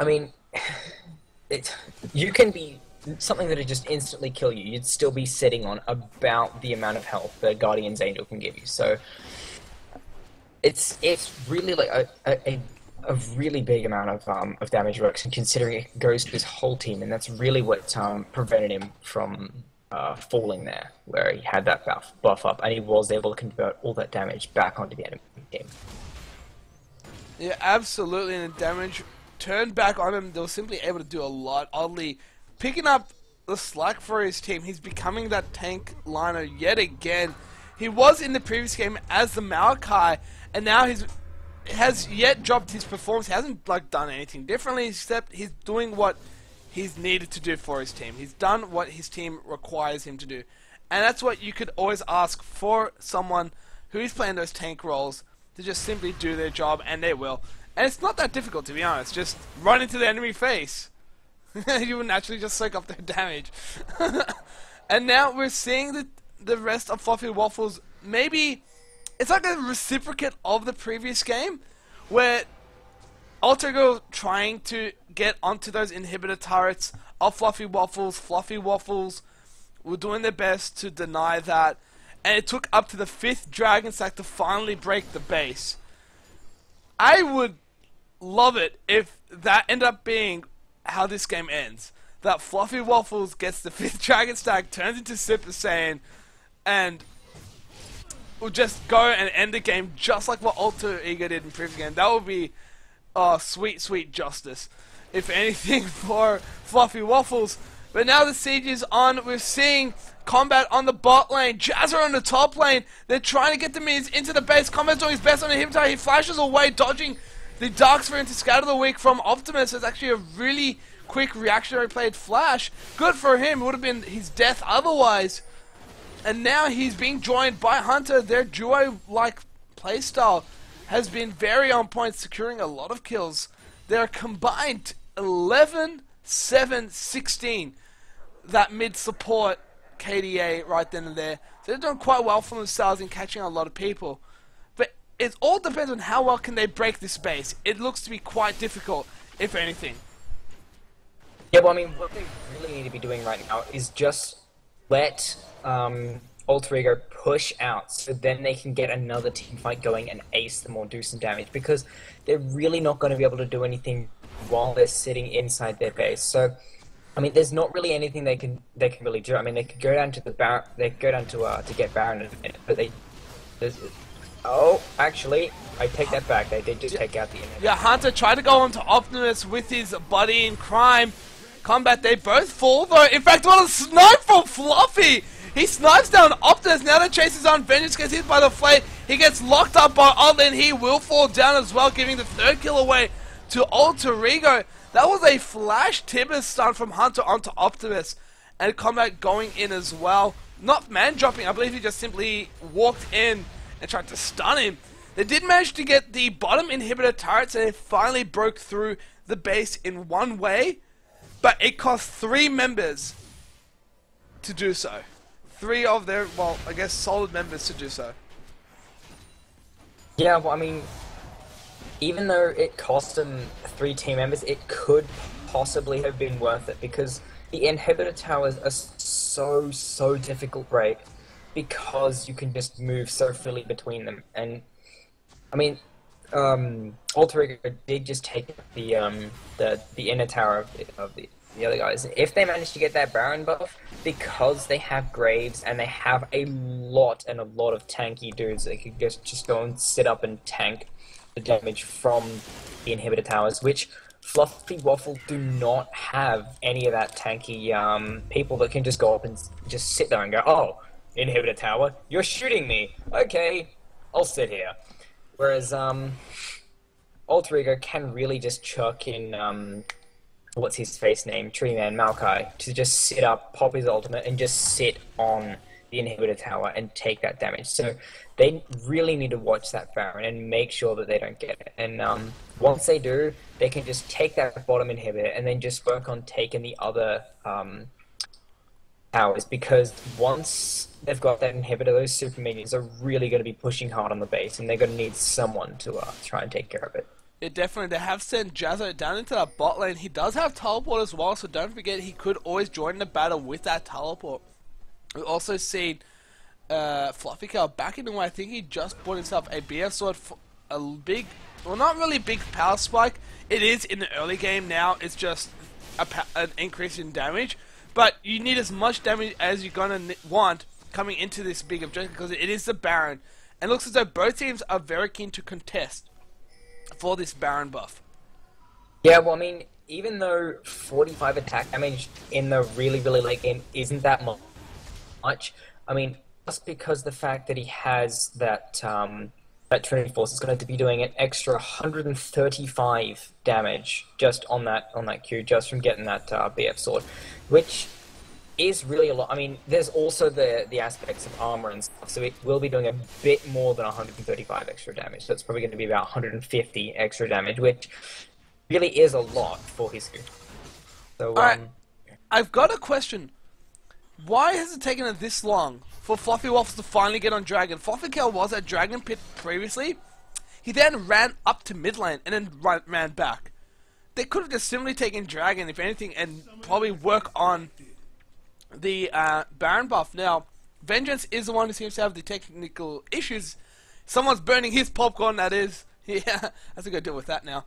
I mean, it you can be something that'd just instantly kill you. You'd still be sitting on about the amount of health that Guardian's Angel can give you. So it's really like a really big amount of damage works, and considering it goes to his whole team, and that's really what prevented him from falling there, where he had that buff up, and he was able to convert all that damage back onto the enemy team. Yeah, absolutely, and the damage turned back on him. They were simply able to do a lot. Oddly, picking up the slack for his team, he's becoming that tank liner yet again. He was in the previous game as the Maokai, and now he's has yet dropped his performance. He hasn't done anything differently, except he's doing what he's needed to do for his team. He's done what his team requires him to do, and that's what you could always ask for someone who is playing those tank roles, to just simply do their job, and they will. And it's not that difficult, to be honest. Just run into the enemy face. You will naturally just soak up their damage. And now we're seeing the rest of Fluffy Waffles. Maybe it's like a reciprocate of the previous game, where Ultra trying to get onto those inhibitor turrets of Fluffy Waffles. Fluffy Waffles were doing their best to deny that, and it took up to the 5th Dragon Stack to finally break the base. I would love it if that ended up being how this game ends. That Fluffy Waffles gets the 5th Dragon Stack, turns into Super Saiyan, and will just go and end the game just like what Alter Ego did in the previous game. That would be sweet, sweet justice, if anything, for Fluffy Waffles. But now the siege is on. We're seeing combat on the bot lane, Jazzer on the top lane. They're trying to get the minions into the base. Combat's doing his best on the Hippotai. He flashes away, dodging the Dark Sphere into Scatter the Weak from Optimus. It's actually a really quick reactionary played flash. Good for him. It would have been his death otherwise. And now he's being joined by Hunter. Their duo-like playstyle has been very on point, securing a lot of kills. They're combined 11, 7, 16. That mid-support KDA right then and there. So they're doing quite well for themselves in catching a lot of people. But it all depends on how well can they break this base. It looks to be quite difficult, if anything. Yeah, well, I mean, what they really need to be doing right now is just let Alter Ego push out, so then they can get another team fight going and ace them or do some damage, because they're really not going to be able to do anything while they're sitting inside their base. So, I mean, there's not really anything they can really do. I mean, they could go down to the they could go down to get Baron, but oh, actually, I take that back. They did just take out the enemy. Yeah, Hunter tried to go on to Optimus with his buddy in crime. Combat, they both fall though. In fact, what a snipe from Fluffy! He snipes down Optimus. Now the chase is on. Vengeance gets hit by the Flame. He gets locked up by Odd, and he will fall down as well, giving the 3rd kill away to Alter Ego. That was a flash Tibbers stun from Hunter onto Optimus, and Combat going in as well. Not man dropping. I believe he just simply walked in and tried to stun him. They did manage to get the bottom inhibitor turrets, and they finally broke through the base in one way, but it cost 3 members to do so. 3 of their, well, I guess solid members to do so. Yeah, well, I mean, even though it cost them 3 team members, it could possibly have been worth it, because the inhibitor towers are so difficult to break, because you can just move so freely between them. And I mean, Alter Ego did just take the inner tower of the other guys. If they manage to get that Baron buff, because they have Graves and they have a lot of tanky dudes, they could just go and sit up and tank the damage from the inhibitor towers, which Fluffy Waffle do not have any of that tanky people that can just go up and just sit there and go, oh, inhibitor tower, you're shooting me. Okay, I'll sit here. Whereas Alter Ego can really just chuck in what's his face name, Tree Man Maokai, to just sit up, pop his ultimate, and just sit on the inhibitor tower and take that damage. So they really need to watch that Baron and make sure that they don't get it. And once they do, they can just take that bottom inhibitor and then just work on taking the other towers, because once they've got that inhibitor, those super minions are really going to be pushing hard on the base, and they're going to need someone to try and take care of it. It definitely, they have sent Jazzo down into that bot lane. He does have teleport as well, so don't forget he could always join the battle with that teleport. We've also seen Fluffy Cow back in the way. I think he just bought himself a BF sword for a big, well, not really big power spike. It is in the early game now. It's just an increase in damage, but you need as much damage as you're gonna want coming into this big objective because it is the Baron, and it looks as though both teams are very keen to contest for this Baron buff. Yeah, well, I mean, even though 45 attack damage in the really, really late game isn't that much, I mean, just because the fact that he has that that Trinity Force is going to be doing an extra 135 damage just on that Q, just from getting that BF sword, which is really a lot. I mean, there's also the aspects of armor and stuff, so it will be doing a bit more than 135 extra damage. So it's probably going to be about 150 extra damage, which really is a lot for his Q. So, Alright, I've got a question. Why has it taken it this long for Fluffy Waffles to finally get on Dragon? Fluffy Cow was at Dragon Pit previously. He then ran up to mid lane and then ran back. They could have just simply taken Dragon, if anything, and probably work on the Baron buff. Now, Vengeance is the one who seems to have the technical issues. Someone's burning his popcorn, that is. Yeah, I have to go deal with that now.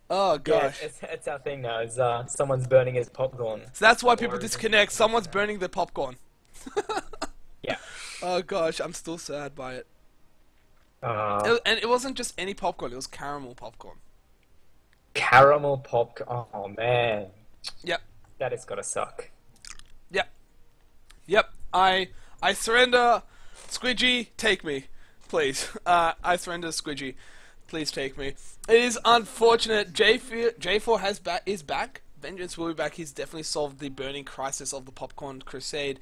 Oh gosh. Yeah, it's our thing now, is someone's burning his popcorn. So that's why people disconnect. Someone's burning their popcorn. Yeah. Oh gosh, I'm still sad by it. And it wasn't just any popcorn, it was caramel popcorn. Caramel popcorn. Oh man. Yep. That has gotta suck. Yep. Yep. I surrender. Squidgy, take me. Please. I surrender, Squidgy. Please take me. It is unfortunate. J4 is back. Vengeance will be back. He's definitely solved the burning crisis of the Popcorn Crusade.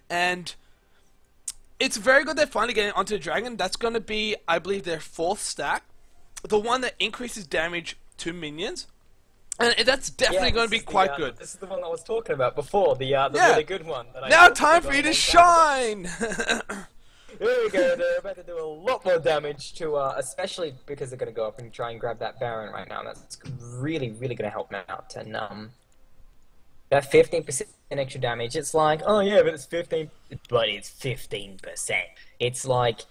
And it's very good they're finally getting onto the Dragon. That's going to be, I believe, their 4th stack. The one that increases damage to minions. And that's definitely going to be quite good. This is the one I was talking about before. The really good one. Now time for you to shine! There we go, they're about to do a lot more damage to, especially because they're going to go up and try and grab that Baron right now. That's really, really going to help them out. And, that 15% extra damage, it's like, oh yeah, but it's 15%. But it's 15%. It's like,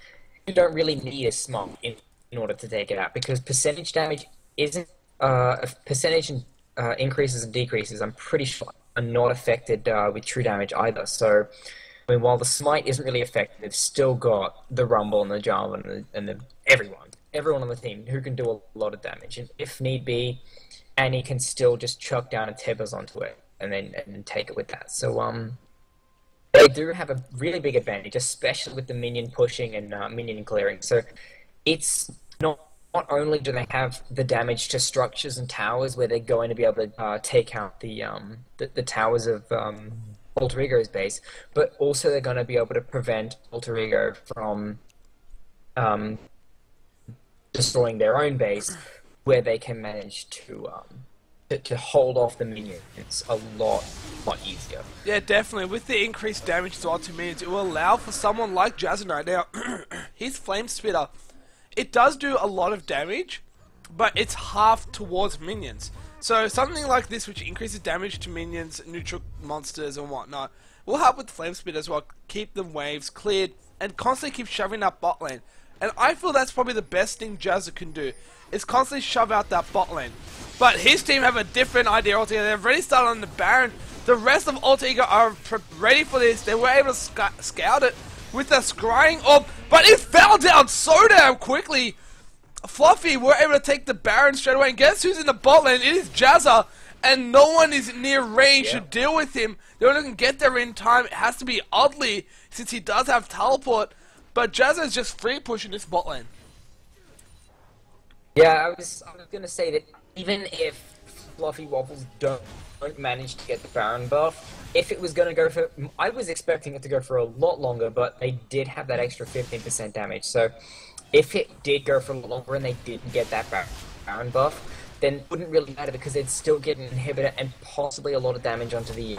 you don't really need a smog in order to take it out, because percentage damage isn't, percentage increases and decreases, I'm pretty sure, are not affected with true damage either. So, I mean, while the Smite isn't really effective, they've still got the Rumble and the Jarvan and everyone on the team who can do a lot of damage, and if need be, Annie can still just chuck down a Tibbers onto it and then take it with that. So they do have a really big advantage, especially with the minion pushing and minion clearing. So it's not only do they have the damage to structures and towers where they're going to be able to take out the towers of Alter Ego's base, but also they're going to be able to prevent Alter Ego from destroying their own base, where they can manage to hold off the minions a lot easier. Yeah, definitely. With the increased damage to all 2 minions, it will allow for someone like Jazzenite. Now, his Flame Spitter, it does do a lot of damage, but it's half towards minions. So something like this, which increases damage to minions, neutral monsters and whatnot, will help with Flame Spit as well, keep the waves cleared, and constantly keep shoving that bot lane. And I feel that's probably the best thing Jazza can do, is constantly shove out that bot lane. But his team have a different idea altogether. They've already started on the Baron. The rest of Alter Ego are ready for this. They were able to scout it with a scrying orb, but it fell down so damn quickly. Fluffy were able to take the Baron straight away, and guess who's in the bot lane? It is Jazza, and no one is near range to deal with him. They only can get there in time. It has to be Oddly, since he does have teleport, but Jazza is just free pushing this bot lane. Yeah, I was going to say that even if Fluffy Waffles don't manage to get the Baron buff, if it was going to go for... I was expecting it to go for a lot longer, but they did have that extra 15% damage, so... If it did go for a lot longer and they didn't get that Baron buff, then it wouldn't really matter, because they'd still get an inhibitor and possibly a lot of damage onto the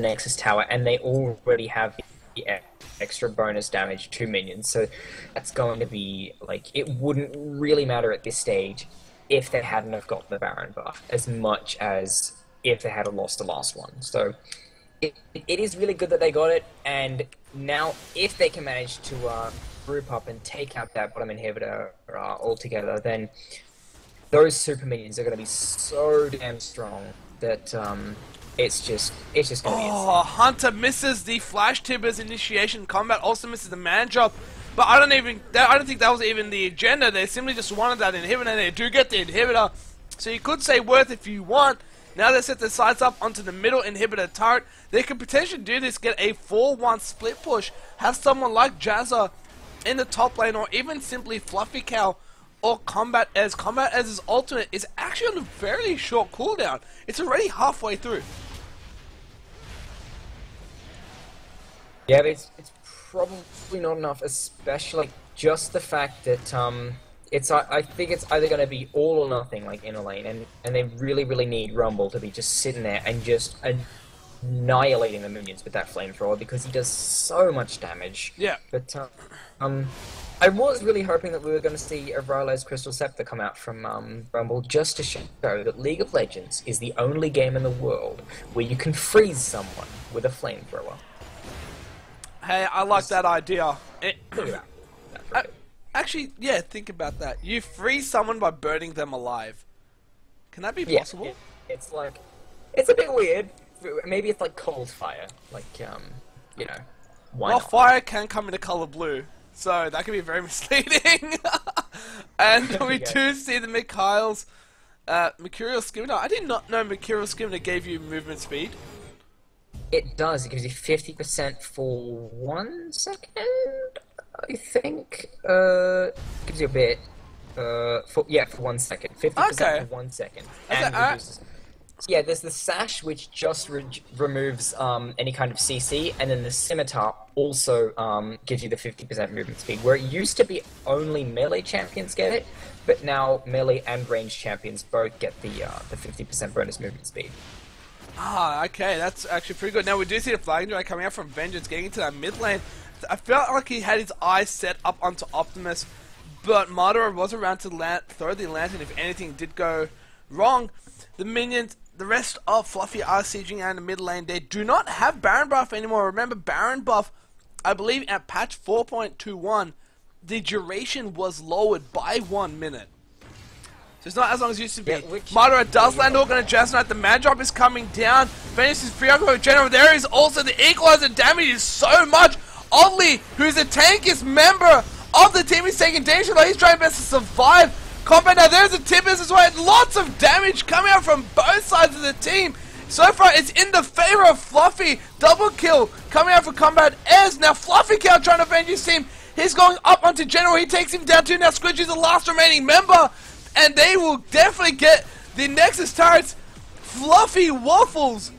Nexus Tower, and they already have the extra bonus damage to minions. So that's going to be like it wouldn't really matter at this stage if they hadn't have got the Baron buff as much as if they had lost the last one. So it is really good that they got it, and now if they can manage to group up and take out that bottom inhibitor altogether, then those super minions are going to be so damn strong that it's just going to be insane. Hunter misses the Flash Tibbers initiation combat, also misses the man drop. But I don't think that was even the agenda. They simply just wanted that inhibitor, and they do get the inhibitor. So you could say worth if you want. Now they set their sights up onto the middle inhibitor turret. They could potentially do this, get a 4-1 split push, have someone like Jazza in the top lane, or even simply Fluffy Cow or Combat Ez. Combat Ez's alternate is actually on a fairly short cooldown. It's already halfway through. Yeah, but it's probably not enough, especially just the fact that I think it's either going to be all or nothing, like in a lane, and they really need Rumble to be just sitting there and just annihilating the minions with that flamethrower because he does so much damage. Yeah. But I was really hoping that we were going to see a Rylo's Crystal Scepter come out from Rumble just to show that League of Legends is the only game in the world where you can freeze someone with a flamethrower. Hey, I like that idea. Right. Actually, yeah, think about that. You freeze someone by burning them alive. Can that be possible? It's like, it's a bit weird. Maybe it's like cold fire. Like, you know, why well, not? fire can come in the color blue, so that can be very misleading. And we do see the Mikhail's Mercurial Skimmer. I did not know Mercurial Skimmer gave you movement speed. It does. It gives you 50% for 1 second, I think. Gives you a bit. For 1 second. 50% for 1 second. And reduces. Yeah, there's the Sash, which just removes any kind of CC, and then the Scimitar also gives you the 50% movement speed, where it used to be only melee champions get it, but now melee and ranged champions both get the 50% bonus movement speed. Ah, okay, that's actually pretty good. Now, we do see the Flagging Drive coming out from Vengeance, getting into that mid lane. I felt like he had his eyes set up onto Optimus, but Madara was around to throw the lantern if anything did go wrong. The minions, the rest of Fluffy are sieging out in the mid lane. They do not have Baron buff anymore. Remember, Baron buff, I believe at patch 4.21, the duration was lowered by 1 minute. So it's not as long as it used to be. Yeah, Madara does land Organ and Jazz Knight. The man drop is coming down. Venus is free up general. There is also the equalizer. Damage is so much. Oddly, who's a tankiest member of the team, is taking danger. He's trying best to survive combat. Now there's a Tibbers as well. Lots of damage coming out from both sides of the team. So far, it's in the favor of Fluffy. Double kill coming out for Combat Ez. Now Fluffy Cow trying to avenge his team. He's going up onto General. He takes him down too. Now Squidge is the last remaining member. And they will definitely get the Nexus turrets. Fluffy Waffles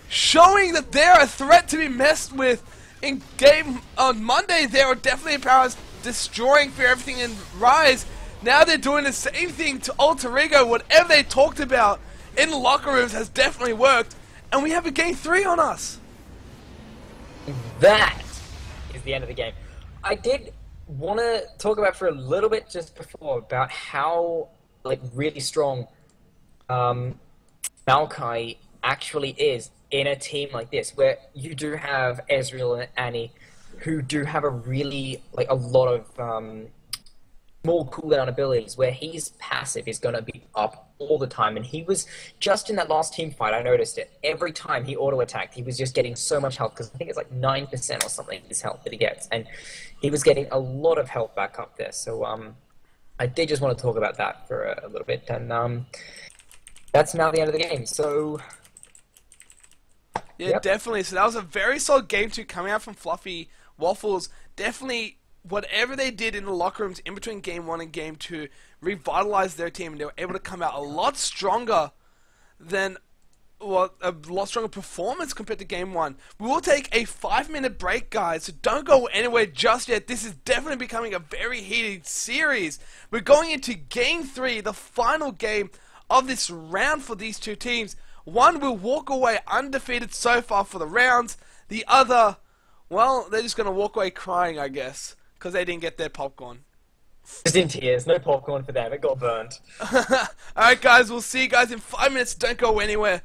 showing that they're a threat to be messed with. In game on Monday, they were definitely a power destroying for everything in Rise. Now they're doing the same thing to Alter Ego. Whatever they talked about in the locker rooms has definitely worked. And we have a game 3 on us. That is the end of the game. I did want to talk about for a little bit just before about how really strong Maokai actually is in a team like this, where you do have Ezreal and Annie, who do have a really a lot of small cooldown abilities, where his passive is going to be up all the time. And he was just in that last team fight, I noticed it. Every time he auto-attacked, he was just getting so much health, because I think it's like 9% or something his health that he gets, and he was getting a lot of health back up there. So I did just want to talk about that for a little bit, and that's now the end of the game. So yeah, definitely. So that was a very solid game 2 coming out from Fluffy Waffles. Definitely, whatever they did in the locker rooms in between game 1 and game 2 revitalized their team, and they were able to come out a lot stronger than, well, a lot stronger performance compared to game 1. We will take a 5-minute break, guys, so don't go anywhere just yet. This is definitely becoming a very heated series. We're going into game 3, the final game of this round for these two teams. One will walk away undefeated so far for the rounds. The other Well, they're just gonna walk away crying, I guess, because they didn't get their popcorn. Just in tears. No popcorn for them. It got burnt. Alright, guys, we'll see you guys in 5 minutes. Don't go anywhere.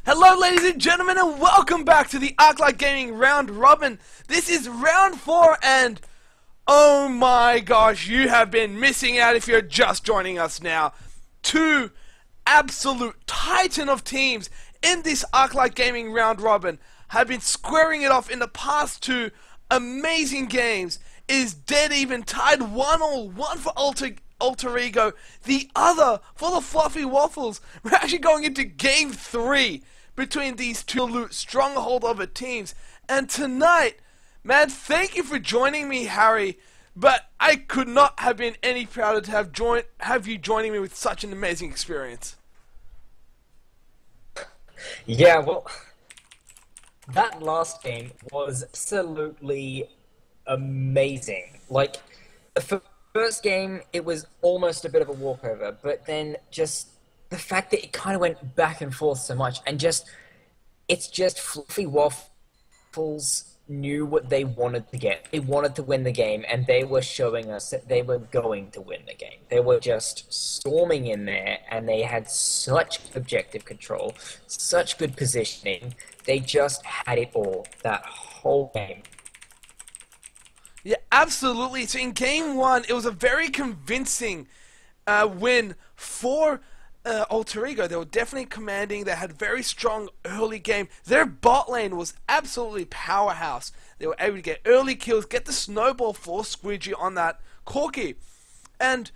Hello ladies and gentlemen, and welcome back to the Arclight Gaming Round Robin. This is round 4, and oh my gosh, you have been missing out if you're just joining us now. Two absolute titan of teams in this Arclight Gaming Round Robin have been squaring it off in the past 2 amazing games. It is dead even, tied 1-1, one for Alter Ego, the other for the Fluffy Waffles. We're actually going into Game 3 between these two stronghold of teams. And tonight, man, thank you for joining me, Harry. But I could not have been any prouder to have you joining me with such an amazing experience. Yeah, well, that last game was absolutely amazing. Like, the first game, it was almost a bit of a walkover, but then just the fact that it kind of went back and forth so much, and it's just Fluffy Waffles knew what they wanted to get. They wanted to win the game, and they were showing us that they were going to win the game. They were just storming in there, and they had such objective control, such good positioning. They just had it all, that whole game. Yeah, absolutely. So in Game 1, it was a very convincing win for Alter Ego. They were definitely commanding. They had a very strong early game. Their bot lane was absolutely powerhouse. They were able to get early kills, get the snowball for Squidgy on that Corki. And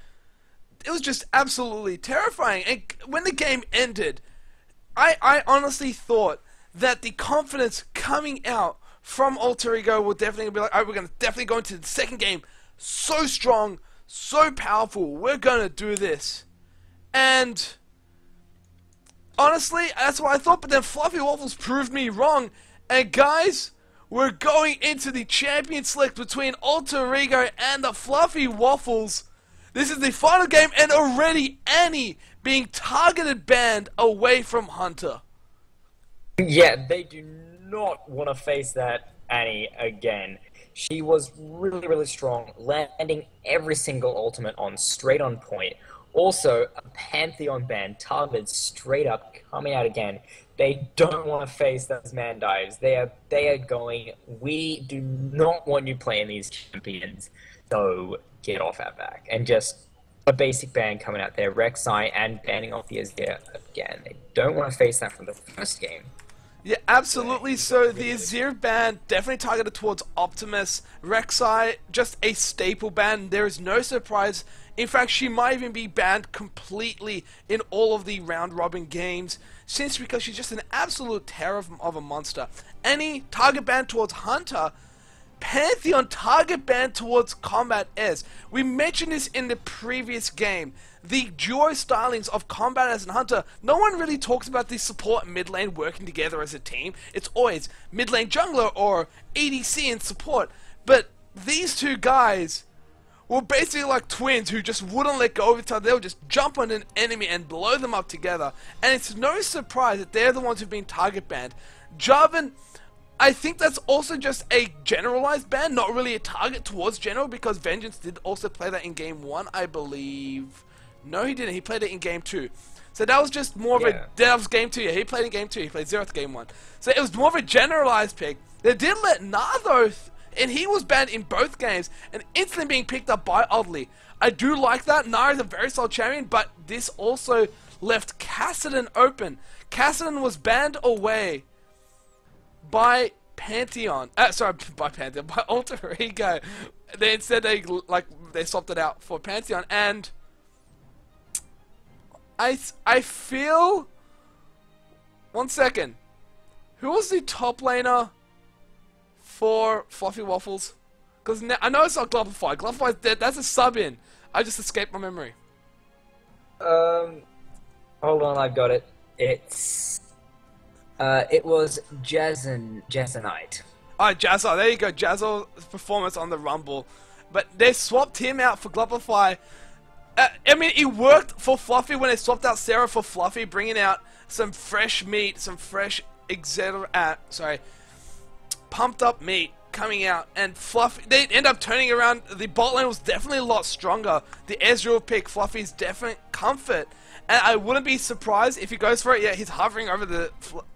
it was just absolutely terrifying. And when the game ended, I honestly thought that the confidence coming out from Alter Ego will definitely be like, alright, we're going to definitely go into the second game so strong, so powerful, we're going to do this. And honestly, that's what I thought, but then Fluffy Waffles proved me wrong. And guys, we're going into the champion select between Alter Ego and the Fluffy Waffles. This is the final game, and already Annie being targeted banned away from Hunter. Yeah, they do not want to face that Annie again. She was really, really strong, landing every single ultimate straight on point. Also, a Pantheon ban targeted straight up, coming out again. They don't want to face those man dives. They are going, we do not want you playing these champions, so get off our back. And just a basic ban coming out there, Rek'Sai, and banning off the Azir again. They don't want to face that from the first game. Yeah, absolutely. So the Azir ban definitely targeted towards Optimus. Rek'Sai, just a staple ban. There is no surprise. In fact, she might even be banned completely in all of the round-robin games, because she's just an absolute terror of a monster. Any target ban towards Hunter, Pantheon target ban towards Combat S. We mentioned this in the previous game. The duo stylings of Combat S and Hunter, no one really talks about the support and mid lane working together as a team. It's always mid lane jungler or ADC and support. But these two guys were basically like twins who just wouldn't let go of each other. They would just jump on an enemy and blow them up together. And it's no surprise that they're the ones who've been target banned. Jarvan, I think that's also just a generalized ban, not really a target towards general, because Vengeance did also play that in Game 1, I believe. No, he didn't. He played it in game 2. So that was just more of Yeah. that was game 2. Yeah, he played in game 2. He played Zeroth game 1. So it was more of a generalized pick. They did let Nartho, and he was banned in both games, and instantly being picked up by Oddly. I do like that. Nar is a very solid champion, but this also left Kassadin open. Kassadin was banned away by Pantheon. Sorry, by Pantheon, by Alter Ego. Instead they swapped it out for Pantheon, and I feel. 1 second. Who was the top laner for Fluffy Waffles? Because I know it's not Globify. Globify's dead. That's a sub in. I just escaped my memory. Hold on, I've got it. It was Jazzanite. Alright, Jazzle. There you go. Jazzle's performance on the Rumble. But they swapped him out for Globify. I mean, it worked for Fluffy when they swapped out Sarah for Fluffy, bringing out some fresh meat, some fresh pumped up meat coming out, and Fluffy, they end up turning around. The bot lane was definitely a lot stronger. The Ezreal pick, Fluffy's definite comfort, and I wouldn't be surprised if he goes for it. Yeah, he's hovering over the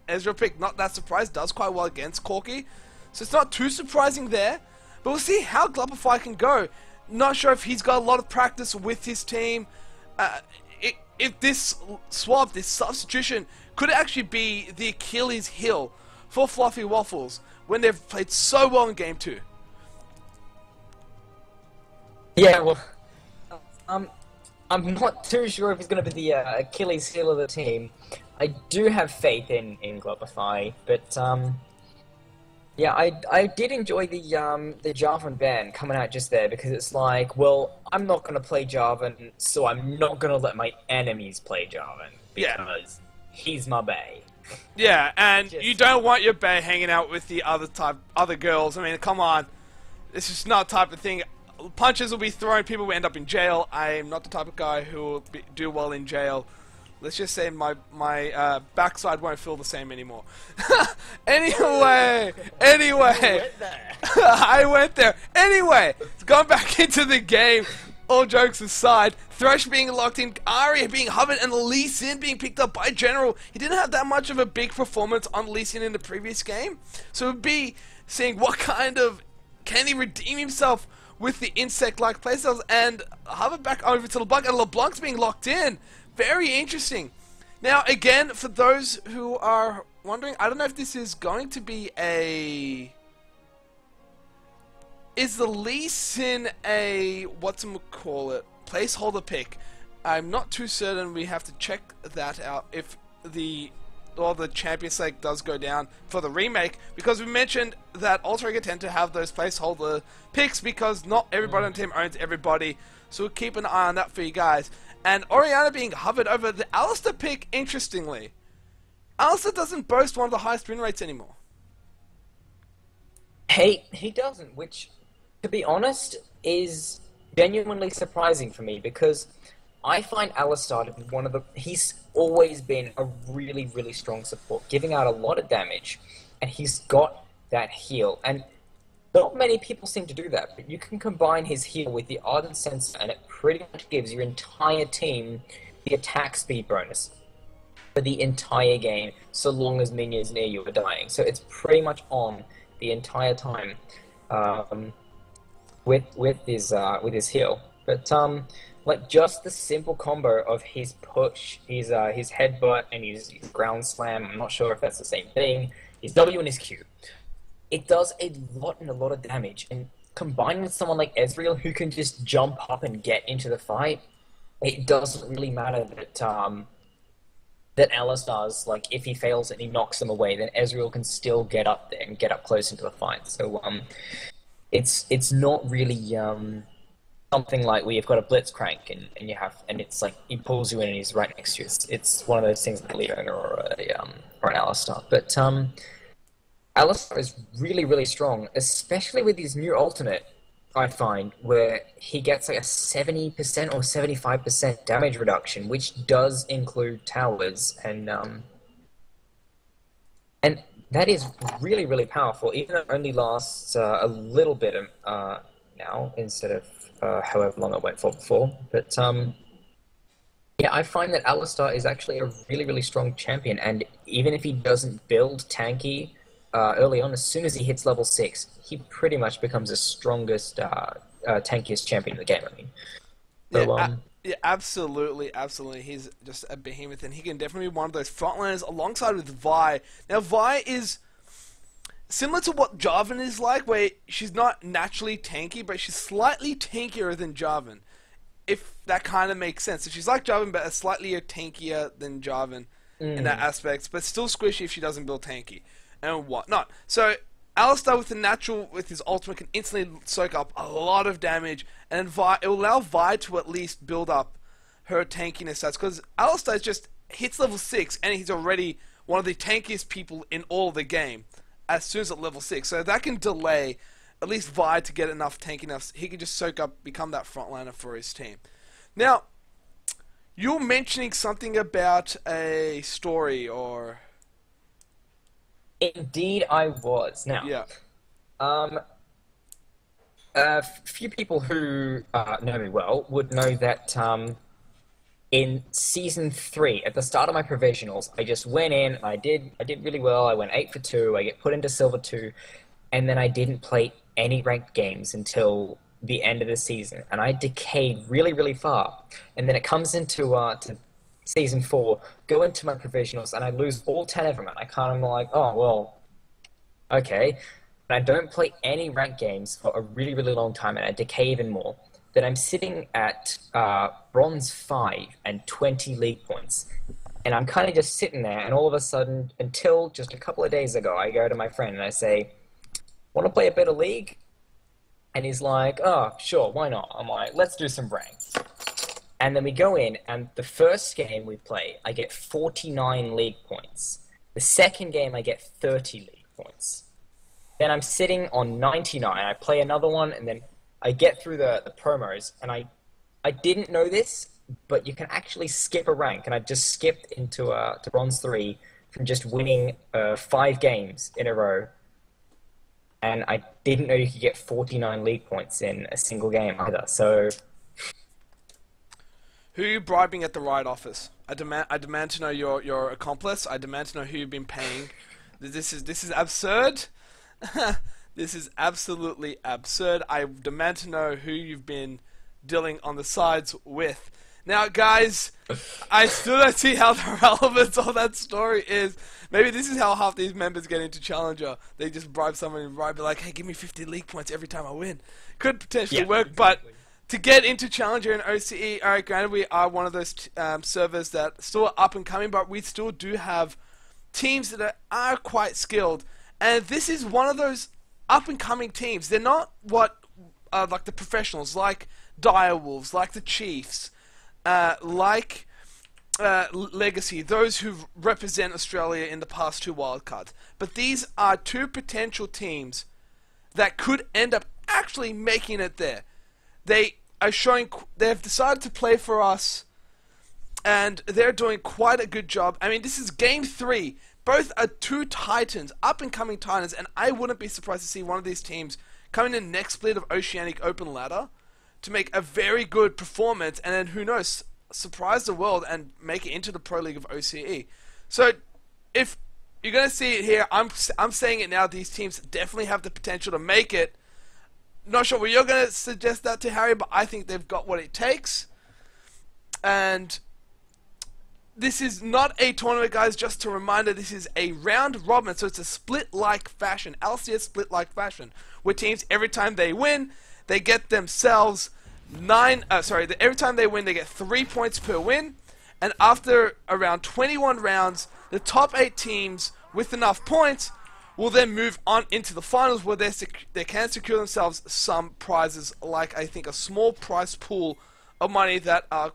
Ezreal pick, not that surprised, does quite well against Corki, so it's not too surprising there, but we'll see how Globify can go. Not sure if he's got a lot of practice with his team. If this swap, this substitution, could actually be the Achilles heel for Fluffy Waffles when they've played so well in game 2. Yeah, well, I'm not too sure if it's going to be the Achilles heel of the team. I do have faith in Globify, but yeah, I did enjoy the Jarvan ban coming out just there, because it's like, well, I'm not going to play Jarvan, so I'm not going to let my enemies play Jarvan, because he's my bae. Yeah, and you don't want your bae hanging out with the other girls. I mean, come on. This is not the type of thing. Punches will be thrown, people will end up in jail. I'm not the type of guy who will do well in jail. Let's just say my backside won't feel the same anymore. Anyway, I went there. Anyway, going back into the game, all jokes aside, Thresh being locked in, Arya being hovered, and Lee Sin being picked up by General. He didn't have that much of a big performance on Lee Sin in the previous game, so we'd be seeing what kind of, can he redeem himself with the insect-like playstyles, and hover back over to LeBlanc, and LeBlanc's being locked in. Very interesting. Now, again, for those who are wondering, I don't know if this is going to be a... Is the Lee Sin a, whatchamacallit, placeholder pick? I'm not too certain. We have to check that out if the champion select does go down for the remake, because we mentioned that Alter Ego tend to have those placeholder picks because not everybody on the team owns everybody, so we'll keep an eye on that for you guys. And Orianna being hovered over the Alistar pick, interestingly. Alistar doesn't boast one of the highest win rates anymore. He doesn't, which, to be honest, is genuinely surprising for me, because I find Alistar to be one of the... He's always been a really, really strong support, giving out a lot of damage, and he's got that heal. And not many people seem to do that, but you can combine his heal with the Ardent Sensor, and it pretty much gives your entire team the attack speed bonus for the entire game, so long as minions near you are dying. So it's pretty much on the entire time with his heal. But like, just the simple combo of his push, his headbutt, and his ground slam, I'm not sure if that's the same thing, his W and his Q. It does a lot and a lot of damage, and combined with someone like Ezreal who can just jump up and get into the fight, it doesn't really matter that Alistar's, like, if he fails and he knocks them away, then Ezreal can still get up there and get up close into the fight. So it's not really something like where you've got a Blitzcrank and it's like he pulls you in and he's right next to you. It's one of those things like Leona or an Alistar. But Alistar is really, really strong, especially with his new alternate, I find, where he gets like a 70% or 75% damage reduction, which does include towers, and that is really, really powerful, even though it only lasts a little bit now, instead of however long it went for before. But Yeah, I find that Alistar is actually a really, really strong champion, and even if he doesn't build tanky early on, as soon as he hits level 6, he pretty much becomes the strongest, tankiest champion in the game, I mean. Yeah, So, yeah, absolutely, absolutely. He's just a behemoth, and he can definitely be one of those frontliners alongside with Vi. Now, Vi is similar to what Jarvan is like, where she's not naturally tanky, but she's slightly tankier than Jarvan, if that kind of makes sense. So she's like Jarvan, but slightly tankier than Jarvan in that mm, aspect, but still squishy if she doesn't build tanky and whatnot. So Alistar with the natural, with his ultimate, can instantly soak up a lot of damage, and Vi, it will allow Vi to at least build up her tankiness stats, because Alistar just hits level 6 and he's already one of the tankiest people in all of the game as soon as at level 6. So that can delay at least Vi to get enough tankiness. He can just soak up, become that frontliner for his team. Now, you're mentioning something about a story, or indeed, I was. Now, yeah, um, a few people who know me well would know that in season 3, at the start of my provisionals, I just went in. I did really well. I went 8 for 2. I get put into silver 2, and then I didn't play any ranked games until the end of the season, and I decayed really, really far. And then it comes into to season 4, go into my provisionals, and I lose all 10 of them. And I kind of like, oh well, okay. And I don't play any ranked games for a really, really long time, and I decay even more. Then I'm sitting at bronze 5 and 20 league points. And I'm kind of just sitting there, and all of a sudden, until just a couple of days ago, I go to my friend and I say, want to play a better league? And he's like, oh, sure, why not? I'm like, let's do some ranks. And then we go in, and the first game we play, I get 49 league points. The second game, I get 30 league points. Then I'm sitting on 99. I play another one, and then I get through the promos, and I didn't know this, but you can actually skip a rank, and I just skipped into to bronze 3 from just winning 5 games in a row. And I didn't know you could get 49 league points in a single game either. So who are you bribing at the right office? I demand to know your accomplice. I demand to know who you've been paying. This is absurd. This is absolutely absurd. I demand to know who you've been dealing on the sides with. Now, guys, I still don't see how the relevance of that story is. Maybe this is how half these members get into Challenger. They just bribe someone and be like, hey, give me 50 league points every time I win. Could potentially yeah, work, exactly. but to get into Challenger and OCE, alright, granted, we are one of those servers that still are up and coming, but we still do have teams that are quite skilled. And this is one of those up and coming teams. They're not what like the professionals, like Direwolves, like the Chiefs, like Legacy, those who represent Australia in the past 2 wildcards. But these are 2 potential teams that could end up actually making it there. They are showing, they've decided to play for us, and they're doing quite a good job. I mean, this is game 3. Both are 2 titans, up-and-coming titans, and I wouldn't be surprised to see one of these teams coming in the next split of Oceanic Open Ladder to make a very good performance, and then, who knows, surprise the world and make it into the Pro League of OCE. So, if you're going to see it here, I'm saying it now, these teams definitely have the potential to make it. Not sure what you're going to suggest that to, Harry, but I think they've got what it takes. And this is not a tournament, guys, just a reminder, this is a round robin, so it's a split-like fashion, LCS split-like fashion, where teams, every time they win, they get themselves every time they win, they get 3 points per win, and after around 21 rounds, the top 8 teams with enough points will then move on into the finals, where they can secure themselves some prizes, like I think a small prize pool of money that are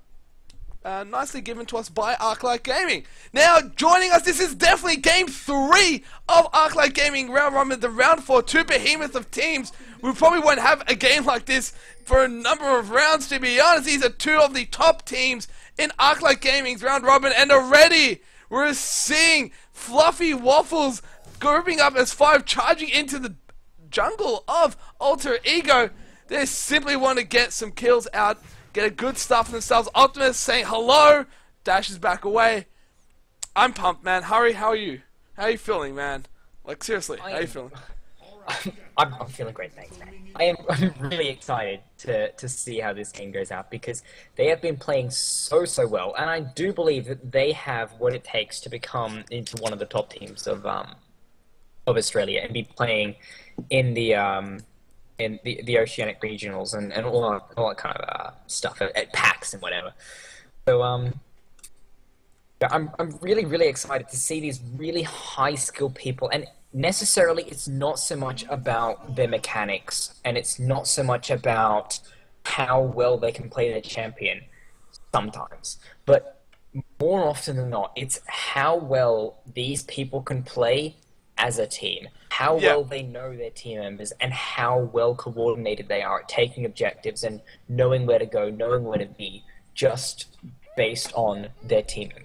nicely given to us by Arclight Gaming. Now, joining us, this is definitely game 3 of Arclight Gaming Round Robin, the round 4, 2 behemoths of teams. We probably won't have a game like this for a number of rounds, to be honest. These are 2 of the top teams in Arclight Gaming's Round Robin, and already we're seeing Fluffy Waffles grouping up as 5, charging into the jungle of Alter Ego. They simply want to get some kills out, get a good start for themselves. Optimus saying hello, dashes back away. I'm pumped, man. Hurry, how are you? How are you feeling, man? Like, seriously, how are you feeling? I'm feeling great, thanks, man. I'm really excited to see how this game goes out because they have been playing so well, and I do believe that they have what it takes to become into one of the top teams of Australia and be playing in the Oceanic regionals and all that kind of stuff at PAX and whatever. So yeah, I'm really excited to see these really high skilled people, and necessarily it's not so much about their mechanics and it's not so much about how well they can play their champion sometimes, but more often than not it's how well these people can play as a team, how well they know their team members, and how well coordinated they are at taking objectives and knowing where to go, knowing where to be, just based on their team members.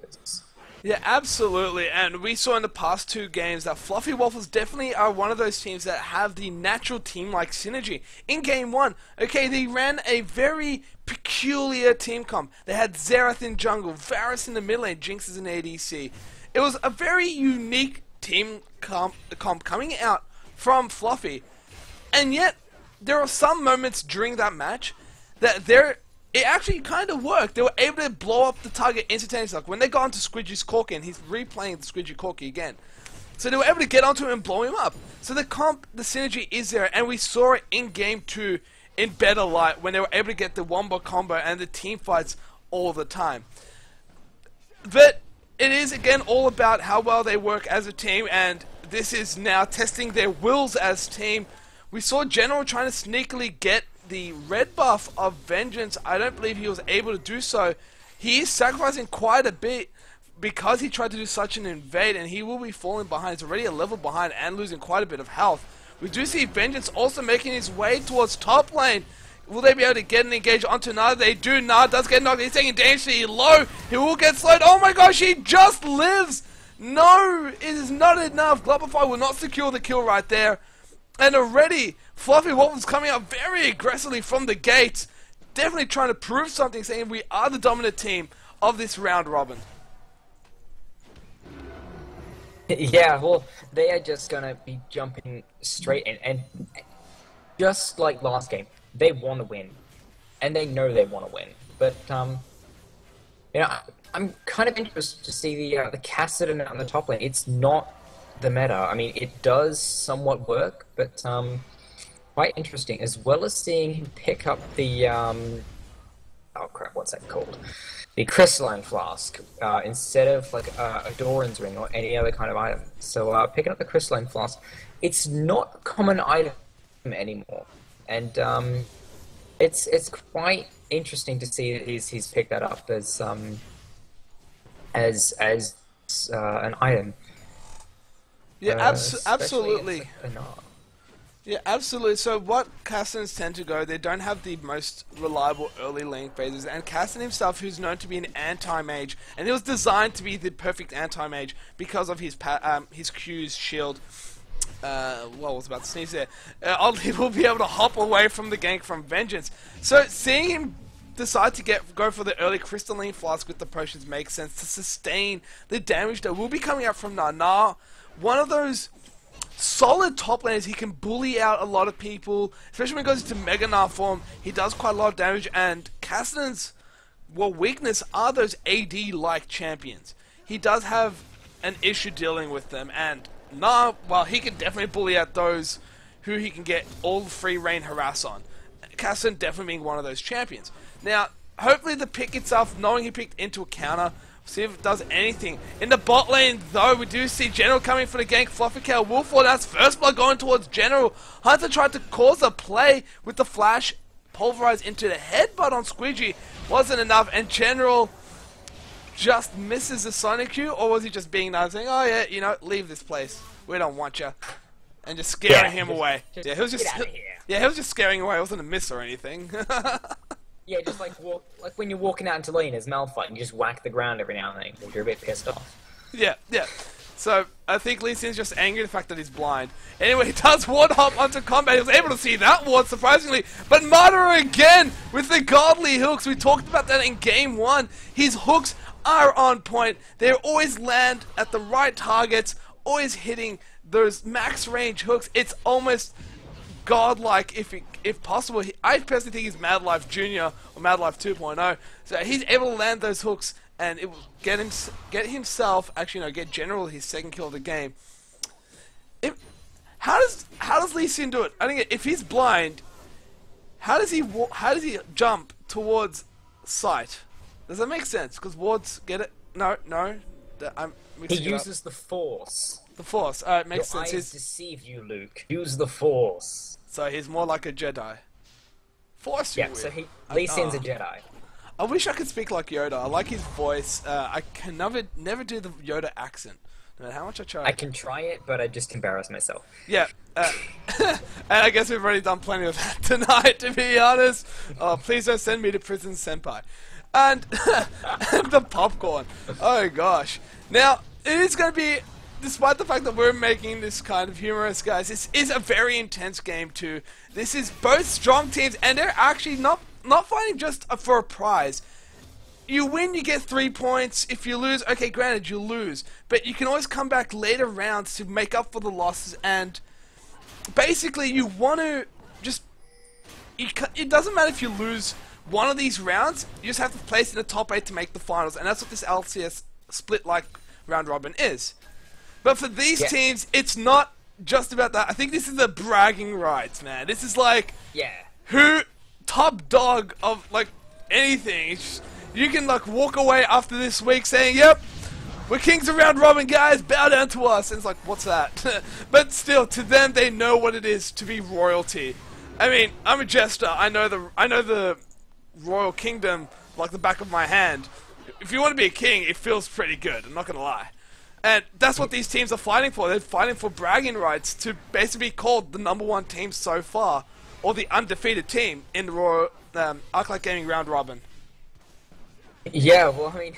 Yeah, absolutely, and we saw in the past 2 games that Fluffy Waffles definitely are one of those teams that have the natural team-like synergy. In Game 1, okay, they ran a very peculiar team comp. They had Xerath in jungle, Varus in the mid lane, Jinx as an ADC. It was a very unique team comp coming out from Fluffy, and yet there are some moments during that match that it actually kind of worked. They were able to blow up the target instantaneously. Like when they got onto Squidgy's Corki, and he's replaying the Squidgy Corki again. So they were able to get onto him and blow him up. So the synergy is there, and we saw it in Game 2 in better light when they were able to get the wombo combo and the team fights all the time. But it is, again, all about how well they work as a team, and this is now testing their wills as team. We saw General trying to sneakily get the red buff of Vengeance. I don't believe he was able to do so. He is sacrificing quite a bit because he tried to do such an invade, and he will be falling behind. He's already a level behind and losing quite a bit of health. We do see Vengeance also making his way towards top lane. Will they be able to get an engage onto Nah? They do. Nah does get knocked. He's taking dangerously low. He will get slowed. Oh my gosh, he just lives. No, it is not enough. Globify will not secure the kill right there. And already, Fluffy Waffles coming out very aggressively from the gates. Definitely trying to prove something, saying we are the dominant team of this round robin. Yeah, well, they are just going to be jumping straight in. And just like last game, they want to win. And they know they want to win. But, you know, I'm kind of interested to see the Cassidy on the top lane. It's not the meta. I mean, it does somewhat work, but quite interesting, as well as seeing him pick up the oh crap, what's that called? The crystalline flask instead of like a Doran's ring or any other kind of item. So picking up the crystalline flask, it's not a common item anymore, and it's quite interesting to see that he's picked that up as an item. Yeah, absolutely. Yeah, absolutely. So what Cassidans tend to go, they don't have the most reliable early lane phases, and Cassidin himself, who's known to be an anti-mage, and he was designed to be the perfect anti-mage because of his Q's shield. Well, I was about to sneeze there. He will be able to hop away from the gank from Vengeance. So seeing him decide to go for the early crystalline flask with the potions makes sense to sustain the damage that will be coming out from Nah. One of those solid top laners. He can bully out a lot of people, especially when he goes into Mega Nah form. He does quite a lot of damage, and Cassidin's weakness are those AD-like champions. He does have an issue dealing with them, and Nah, well, he can definitely bully out those who he can get all the free reign harass on. Cassidin definitely being one of those champions. Now, hopefully the pick itself, knowing he picked into a counter, see if it does anything. In the bot lane, though, we do see General coming for the gank. Fluffy Cow will fall. That's first blood going towards General. Hunter tried to cause a play with the flash. Pulverized into the headbutt on Squidgy. Wasn't enough, and General just misses the Sonic Q, or was he just being nice, saying, oh yeah, you know, leave this place. We don't want you. And just scaring him away. Yeah, he was just scaring him away. It wasn't a miss or anything. Yeah, just like when you're walking out into Lena's Malphite and you just whack the ground every now and then because you're a bit pissed off. Yeah. So I think Lee Sin's just angry at the fact that he's blind. Anyway, he does ward hop onto combat. He was able to see that ward, surprisingly. But Madara again with the godly hooks. We talked about that in game 1. His hooks are on point. They always land at the right targets, always hitting those max range hooks. It's almost godlike if possible. I personally think he's Mad Life Jr. or Mad Life 2.0. So he's able to land those hooks, and it will get himself, actually no, get General his second kill of the game. How does Lee Sin do it? I think if he's blind, how does he jump towards sight? Does that make sense? Because wards get it. No. He uses the Force. The Force. Alright, makes Your sense. eyes deceive you, Luke. Use the Force. So he's more like a Jedi. Force. Yeah. So Lee Sin's a Jedi. I wish I could speak like Yoda. I like his voice. I can never do the Yoda accent. No matter how much I try. I can try it, but I just embarrass myself. Yeah. And I guess we've already done plenty of that tonight, to be honest. Oh, please don't send me to prison, senpai. And the popcorn. Oh gosh. Now, it is going to be, despite the fact that we're making this kind of humorous, guys, this is a very intense game too. This is both strong teams, and they're actually not fighting just for a prize. You win, you get 3 points. If you lose, okay, granted, you lose. But you can always come back later rounds to make up for the losses, and basically you want to just... It doesn't matter if you lose one of these rounds, you just have to place in the top 8 to make the finals, and that's what this LCS split-like round robin is. But for these teams, it's not just about that. I think this is the bragging rights, man. This is like... Yeah. Who... Top dog of, like, anything. You can, like, walk away after this week saying, yep, we're kings of round robin, guys, bow down to us. And it's like, what's that? But still, to them, they know what it is to be royalty. I mean, I'm a jester. I know the royal kingdom like the back of my hand. If you want to be a king, it feels pretty good, I'm not going to lie. And that's what these teams are fighting for. They're fighting for bragging rights to basically be called the #1 team so far, or the undefeated team in the Royal Arclight Gaming round robin. Yeah, well, I mean,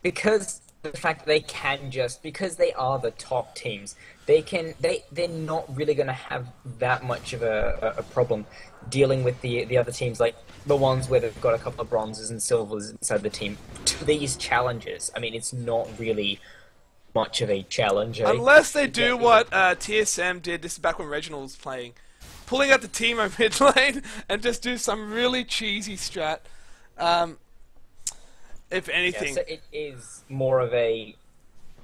because the fact that they can because they are the top teams, they're not really going to have that much of a problem dealing with the other teams, like the ones where they've got a couple of bronzes and silvers inside the team. To these challenges, I mean, it's not really much of a challenge. Unless they do what TSM did, this is back when Reginald was playing, pulling out the Teemo mid lane and just do some really cheesy strat. If anything. Yeah, so it is more of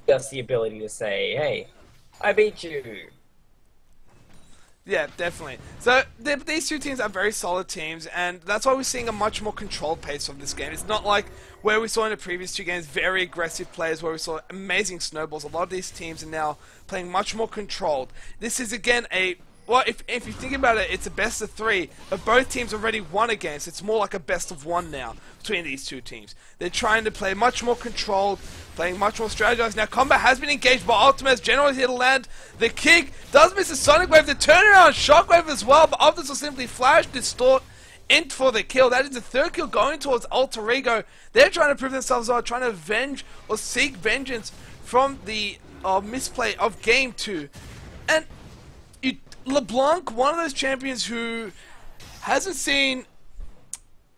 just the ability to say, hey, I beat you. Yeah, definitely. So these two teams are very solid teams, and that's why we're seeing a much more controlled pace of this game. It's not like where we saw in the previous two games, very aggressive players, where we saw amazing snowballs. A lot of these teams are now playing much more controlled. This is, again, well, if you think about it, it's a best of 3, but both teams already won a game, so it's more like a best of 1 now between these two teams. They're trying to play much more controlled, playing much more strategized. Now, combat has been engaged by Optimus. General is here to land the kick. Does miss a Sonic Wave, the turnaround Shockwave as well, but Optimus will simply flash, distort, in for the kill. That is the 3rd kill going towards Alter Ego. They're trying to prove themselves out, trying to avenge or seek vengeance from the misplay of Game 2. And LeBlanc, one of those champions who hasn't seen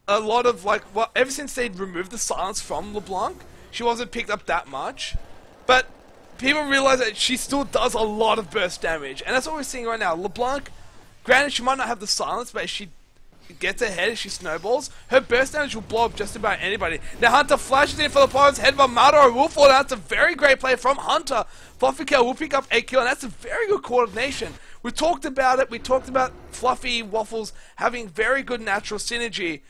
a lot of, like, well, ever since they'd removed the silence from LeBlanc, she wasn't picked up that much. But people realize that she still does a lot of burst damage, and that's what we're seeing right now. LeBlanc, granted, she might not have the silence, but if she gets ahead, if she snowballs, her burst damage will blow up just about anybody. Now Hunter flashes in for the Pirates, head by Madara will fall down. That's a very great play from Hunter. Fluffy Cow will pick up a kill, and that's a very good coordination. We talked about it. We talked about Fluffy, Waffles having very good natural synergy.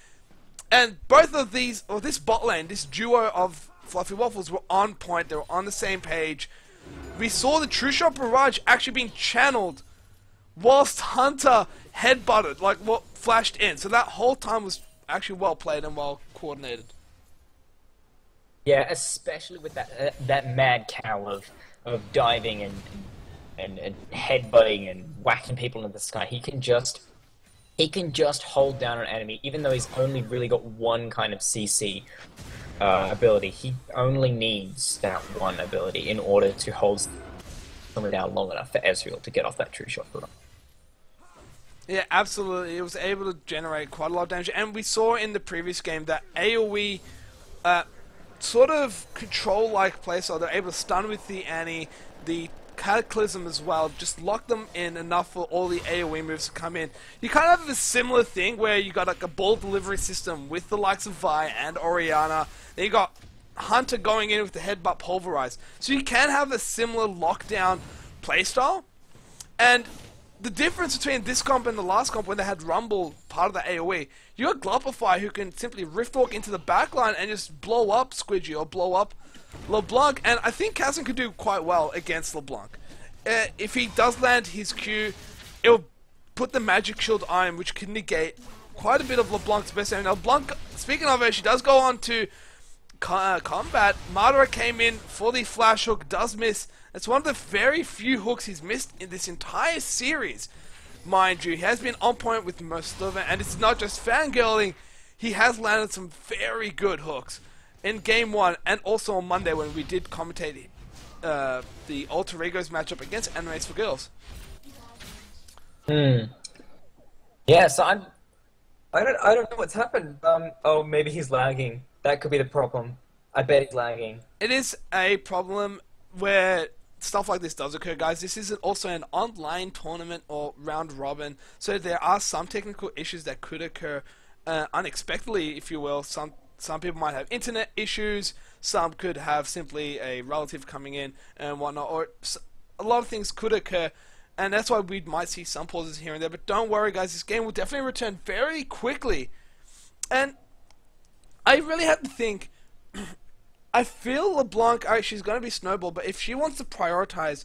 And both of these, or this bot lane, this duo of Fluffy Waffles were on point. They were on the same page. We saw the True Shot Barrage actually being channeled whilst Hunter headbutted, like what flashed in. So that whole time was actually well played and well coordinated. Yeah, especially with that mad cow of diving and headbutting and whacking people into the sky. He can just he can just hold down an enemy, even though he's only really got one kind of CC ability. He only needs that one ability in order to hold someone down long enough for Ezreal to get off that true shot. Yeah, absolutely. It was able to generate quite a lot of damage, and we saw in the previous game that AoE sort of control-like playstyle. They're able to stun with the Annie, the Cataclysm as well, just lock them in enough for all the AoE moves to come in. You kind of have a similar thing where you got like a ball delivery system with the likes of Vi and Orianna. Then you got Hunter going in with the headbutt Pulverize. So you can have a similar lockdown playstyle. And the difference between this comp and the last comp when they had Rumble part of the AoE, you got Glopify who can simply Riftwalk into the backline and just blow up Squidgy or blow up LeBlanc, and I think Kazan could do quite well against LeBlanc. If he does land his Q, it'll put the Magic Shield on him, which can negate quite a bit of LeBlanc's best aim. Now, LeBlanc, speaking of it, she does go on to combat. Madara came in for the flash hook, does miss. It's one of the very few hooks he's missed in this entire series. Mind you, he has been on point with most of it, and it's not just fangirling. He has landed some very good hooks in Game 1, and also on Monday when we did commentate the Alter Egos matchup against Animes for Girls. Yeah, so I don't know what's happened. Oh, maybe he's lagging. That could be the problem. I bet he's lagging. It is a problem where stuff like this does occur, guys. This is also an online tournament or round robin, so there are some technical issues that could occur unexpectedly, if you will. Some people might have internet issues, some could have simply a relative coming in and whatnot, or a lot of things could occur, and that's why we might see some pauses here and there. But don't worry, guys, this game will definitely return very quickly. And I really have to think, I feel LeBlanc, alright, she's going to be Snowball, but if she wants to prioritize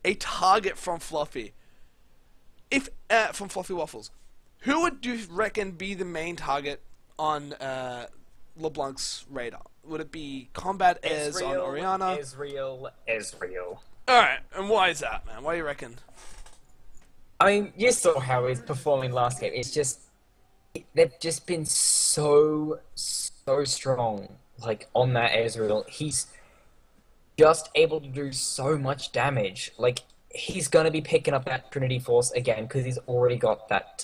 a target from Fluffy, from Fluffy Waffles, who would you reckon be the main target on LeBlanc's radar? Would it be Combat Ez on Orianna? Ezreal. Alright, and why is that, man? Why do you reckon? I mean, you saw how he's performing last game. It's just, they've just been so strong, like, on that Ezreal. He's just able to do so much damage. Like, he's gonna be picking up that Trinity Force again, because he's already got that,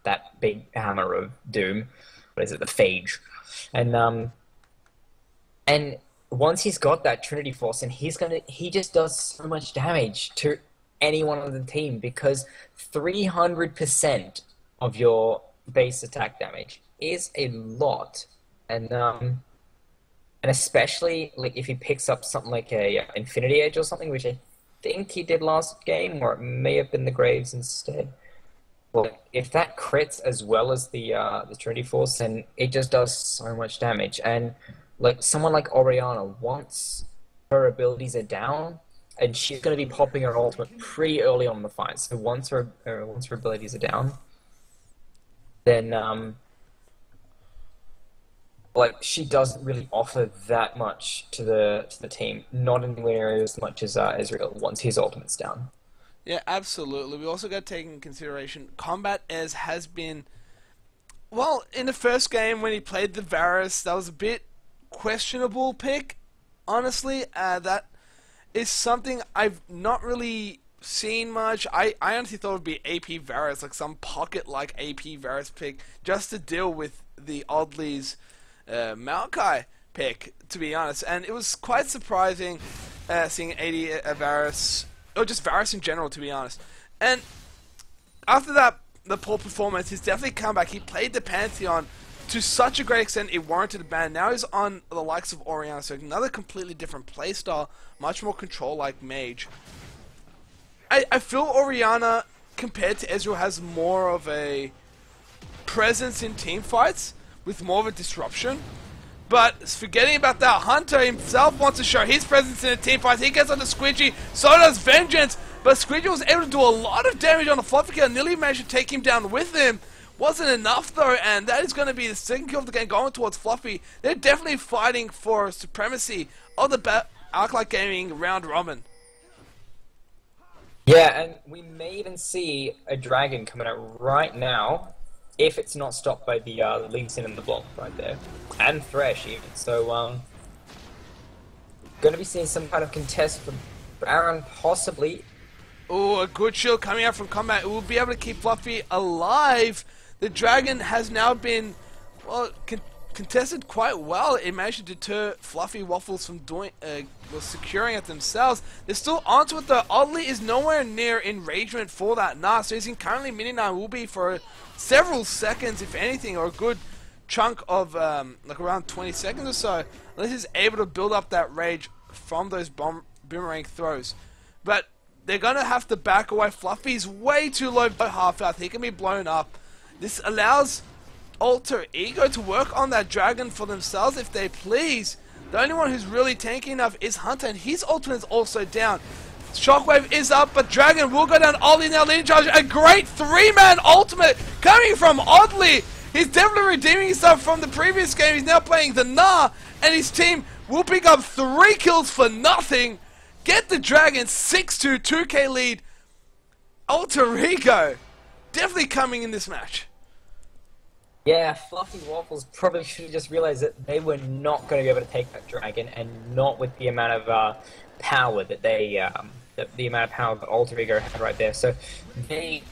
that big hammer of doom. What is it? The Phage. And once he's got that Trinity Force, and he just does so much damage to anyone on the team, because 300% of your base attack damage is a lot, and especially like if he picks up something like a Infinity Edge or something, which I think he did last game, or it may have been the Graves instead. Well, if that crits as well as the Trinity Force, then it just does so much damage. And like someone like Orianna, once her abilities are down, and she's going to be popping her ultimate pretty early on in the fight. So once her abilities are down, then like she doesn't really offer that much to the team. Not anywhere as much as Ezreal once his ultimate's down. Yeah, absolutely. We also got to take into consideration Combat Ez has been, well, in the first game when he played the Varus, that was a bit questionable pick. Honestly, that is something I've not really seen much. I honestly thought it would be AP Varus, like some pocket-like AP Varus pick, just to deal with the Oddly's Maokai pick, to be honest. And it was quite surprising seeing AD Varus, or just Varus in general, to be honest. And after that, the poor performance, he's definitely come back. He played the Pantheon to such a great extent it warranted a ban. Now he's on the likes of Orianna, so another completely different playstyle, much more control-like mage. I feel Orianna, compared to Ezreal, has more of a presence in team fights, with more of a disruption. But forgetting about that, Hunter himself wants to show his presence in the team fights. He gets onto Squidgy, so does Vengeance. But Squidgy was able to do a lot of damage on the Fluffy kill, nearly managed to take him down with him. Wasn't enough though, and that is going to be the second kill of the game going towards Fluffy. They're definitely fighting for supremacy of the Arclight Gaming round robin. Yeah, and we may even see a dragon coming out right now. if it's not stopped by the Lee Sin and the block right there, and Thresh even. So going to be seeing some kind of contest for Baron, possibly. Oh, a good shield coming out from combat. It will be able to keep Fluffy alive. The dragon has now been, well, contested quite well. It managed to deter Fluffy Waffles from doing, securing it themselves. They're still onto it though. Oddly is nowhere near enragement for that Nah, so he's in currently mini Nah will be for several seconds, if anything, or a good chunk of like around 20 seconds or so, unless he's able to build up that rage from those boomerang throws. But they're gonna have to back away. Fluffy's way too low half health. He can be blown up. This allows Alter Ego to work on that dragon for themselves if they please. The only one who's really tanky enough is Hunter, and his ultimate is also down. Shockwave is up, but Dragon will go down. Oddly now leading charge. A great three-man ultimate coming from Oddly. He's definitely redeeming himself from the previous game. He's now playing the Nah, and his team will pick up 3 kills for nothing. Get the Dragon 6-2, 2k lead. Alter Ego definitely coming in this match. Yeah, Fluffy Waffles probably should have just realized that they were not going to be able to take that dragon, and not with the amount of power that they, the amount of power that Alter Ego had right there. So they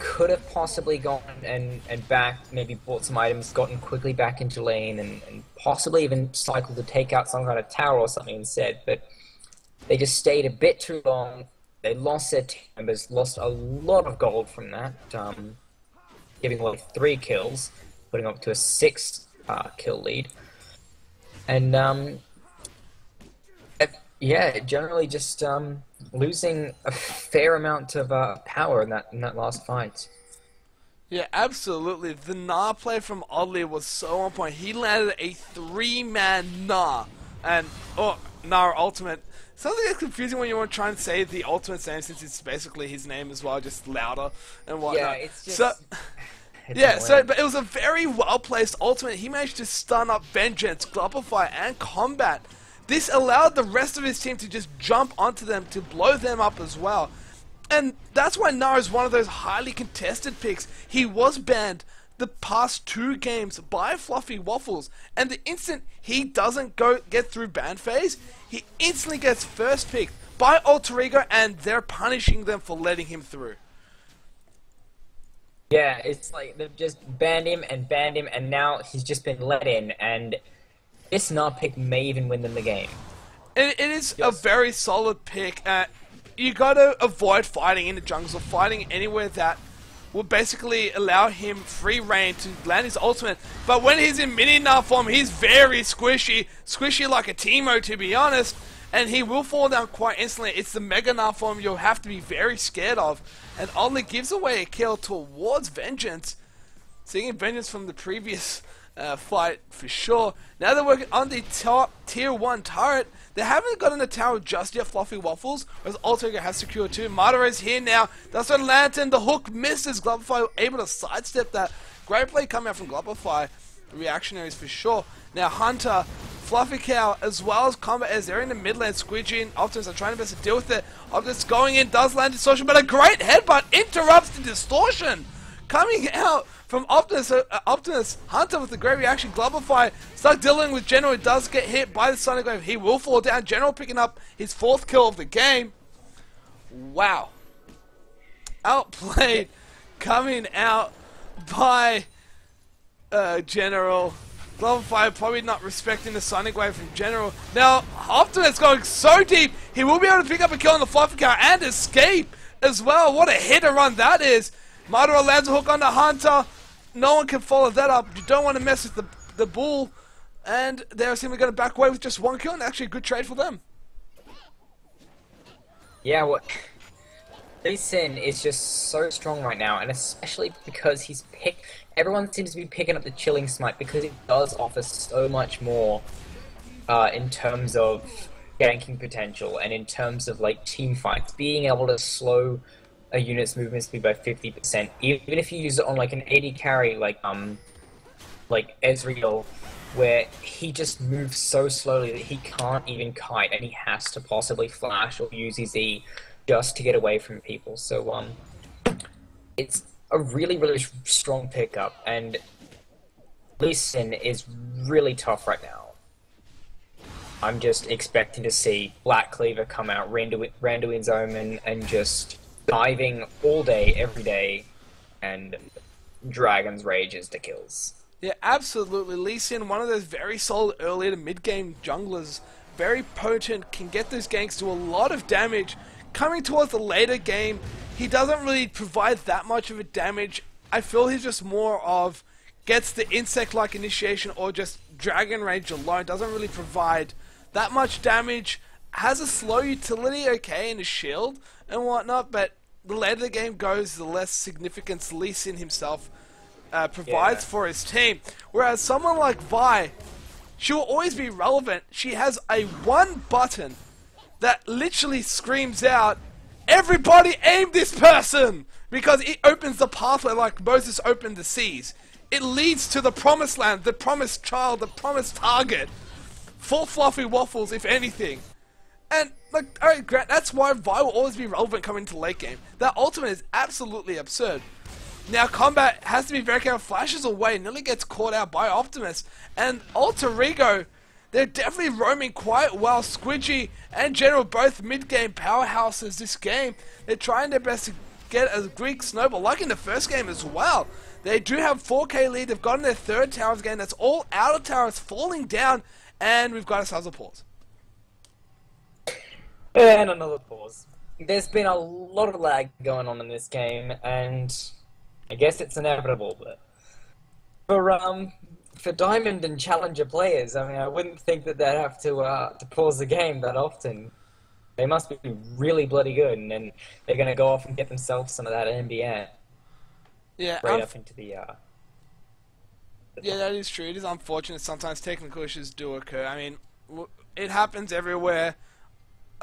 could have possibly gone and back, maybe bought some items, gotten quickly back into lane, and possibly even cycled to take out some kind of tower or something instead. But they just stayed a bit too long. They lost their team members, lost a lot of gold from that, giving away 3 kills, putting up to a 6 kill lead. And yeah, generally just losing a fair amount of power in that last fight. Yeah, absolutely. The Nah play from Oddly was so on point. He landed a 3-man Nah, and Nah ultimate. Something that's confusing when you want to try and say the ultimate name, since it's basically his name as well, just louder and whatnot. Yeah, it's just... So, yeah, but it was a very well-placed ultimate. He managed to stun up Vengeance, Glupify, and Combat. This allowed the rest of his team to just jump onto them to blow them up as well. And that's why Nah is one of those highly contested picks. He was banned the past 2 games by Fluffy Waffles, and the instant he doesn't get through ban phase, he instantly gets first picked by Alter Ego, and they're punishing them for letting him through. Yeah, it's like they've just banned him, and now he's just been let in, and this Nah pick may even win them the game. It is a very solid pick. You gotta avoid fighting in the jungles or fighting anywhere that will basically allow him free reign to land his ultimate. But when he's in mini Nah form, he's very squishy. Squishy like a Teemo, to be honest. And he will fall down quite instantly. It's the Mega Nah form you'll have to be very scared of. And Oddly gives away a kill towards Vengeance. Seeing Vengeance from the previous fight for sure. Now they're working on the top tier 1 turret. They haven't gotten a tower just yet, Fluffy Waffles, whereas Alter Ego has secured 2. Martyr is here now. That's on Lantern. The hook misses. Glupify able to sidestep that. Great play coming out from Glupify. Reactionaries for sure. Now Hunter, Fluffy Cow, as well as Combat as they're in the mid lane. Squidgy and Optimus are trying to best to deal with it. Optimus going in, does land distortion, but a great headbutt interrupts the distortion. Coming out from Optimus, Hunter with a great reaction. Glupify stuck dealing with General, who does get hit by the Sonic Wave. He will fall down. General picking up his 4th kill of the game. Wow. Outplayed coming out by General. Glupify probably not respecting the Sonic Wave from General. Now, Optimus going so deep, he will be able to pick up a kill on the Fluffy Cow and escape as well. What a hit and run that is. Madara lands a hook on the Hunter. No one can follow that up. You don't want to mess with the Bull. And they're simply going to back away with just 1 kill, and actually a good trade for them. Yeah, well, Lee Sin is just so strong right now, and especially because everyone seems to be picking up the Chilling Smite, because it does offer so much more in terms of ganking potential, and in terms of like team fights, being able to slow a unit's movement speed by 50%, even if you use it on like an AD carry like Ezreal, where he just moves so slowly that he can't even kite, and he has to possibly flash or use his E just to get away from people. So it's a really, really strong pickup, and Lee Sin is really tough right now. I'm just expecting to see Black Cleaver come out, Randuin's Omen, and just diving all day, every day, and Dragon's Rages to kills. Yeah, absolutely. Lee Sin, one of those very solid early to mid-game junglers, very potent, can get those ganks, do a lot of damage. Coming towards the later game, he doesn't really provide that much of a damage. I feel he's just more of, gets the insect-like initiation or just Dragon Rage alone, doesn't really provide that much damage, has a slow utility, okay, and a shield and whatnot, but the later the game goes, the less significance Lee Sin himself provides for his team. Whereas someone like Vi, she will always be relevant. She has a one button that literally screams out, "Everybody aim this person!" Because it opens the pathway like Moses opened the seas. It leads to the promised land, the promised child, the promised target. For Fluffy Waffles, if anything. And, like, alright, Grant, that's why Vi will always be relevant coming into late game. That ultimate is absolutely absurd. Now, combat has to be very careful, flashes away, nearly gets caught out by Optimus. And Alter Ego, they're definitely roaming quite well. Squidgy and General, both mid-game powerhouses this game. They're trying their best to get a Greek snowball, like in the first game as well. They do have 4K lead, they've gotten their third towers game, that's all outer towers falling down. And we've got ourselves a pause. And another pause. There's been a lot of lag going on in this game, and I guess it's inevitable. But for Diamond and Challenger players, I mean, I wouldn't think that they'd have to pause the game that often. They must be really bloody good, and then they're going to go off and get themselves some of that NBN. Yeah, right up into the. Yeah, that is true. It is unfortunate. Sometimes technical issues do occur. I mean, it happens everywhere.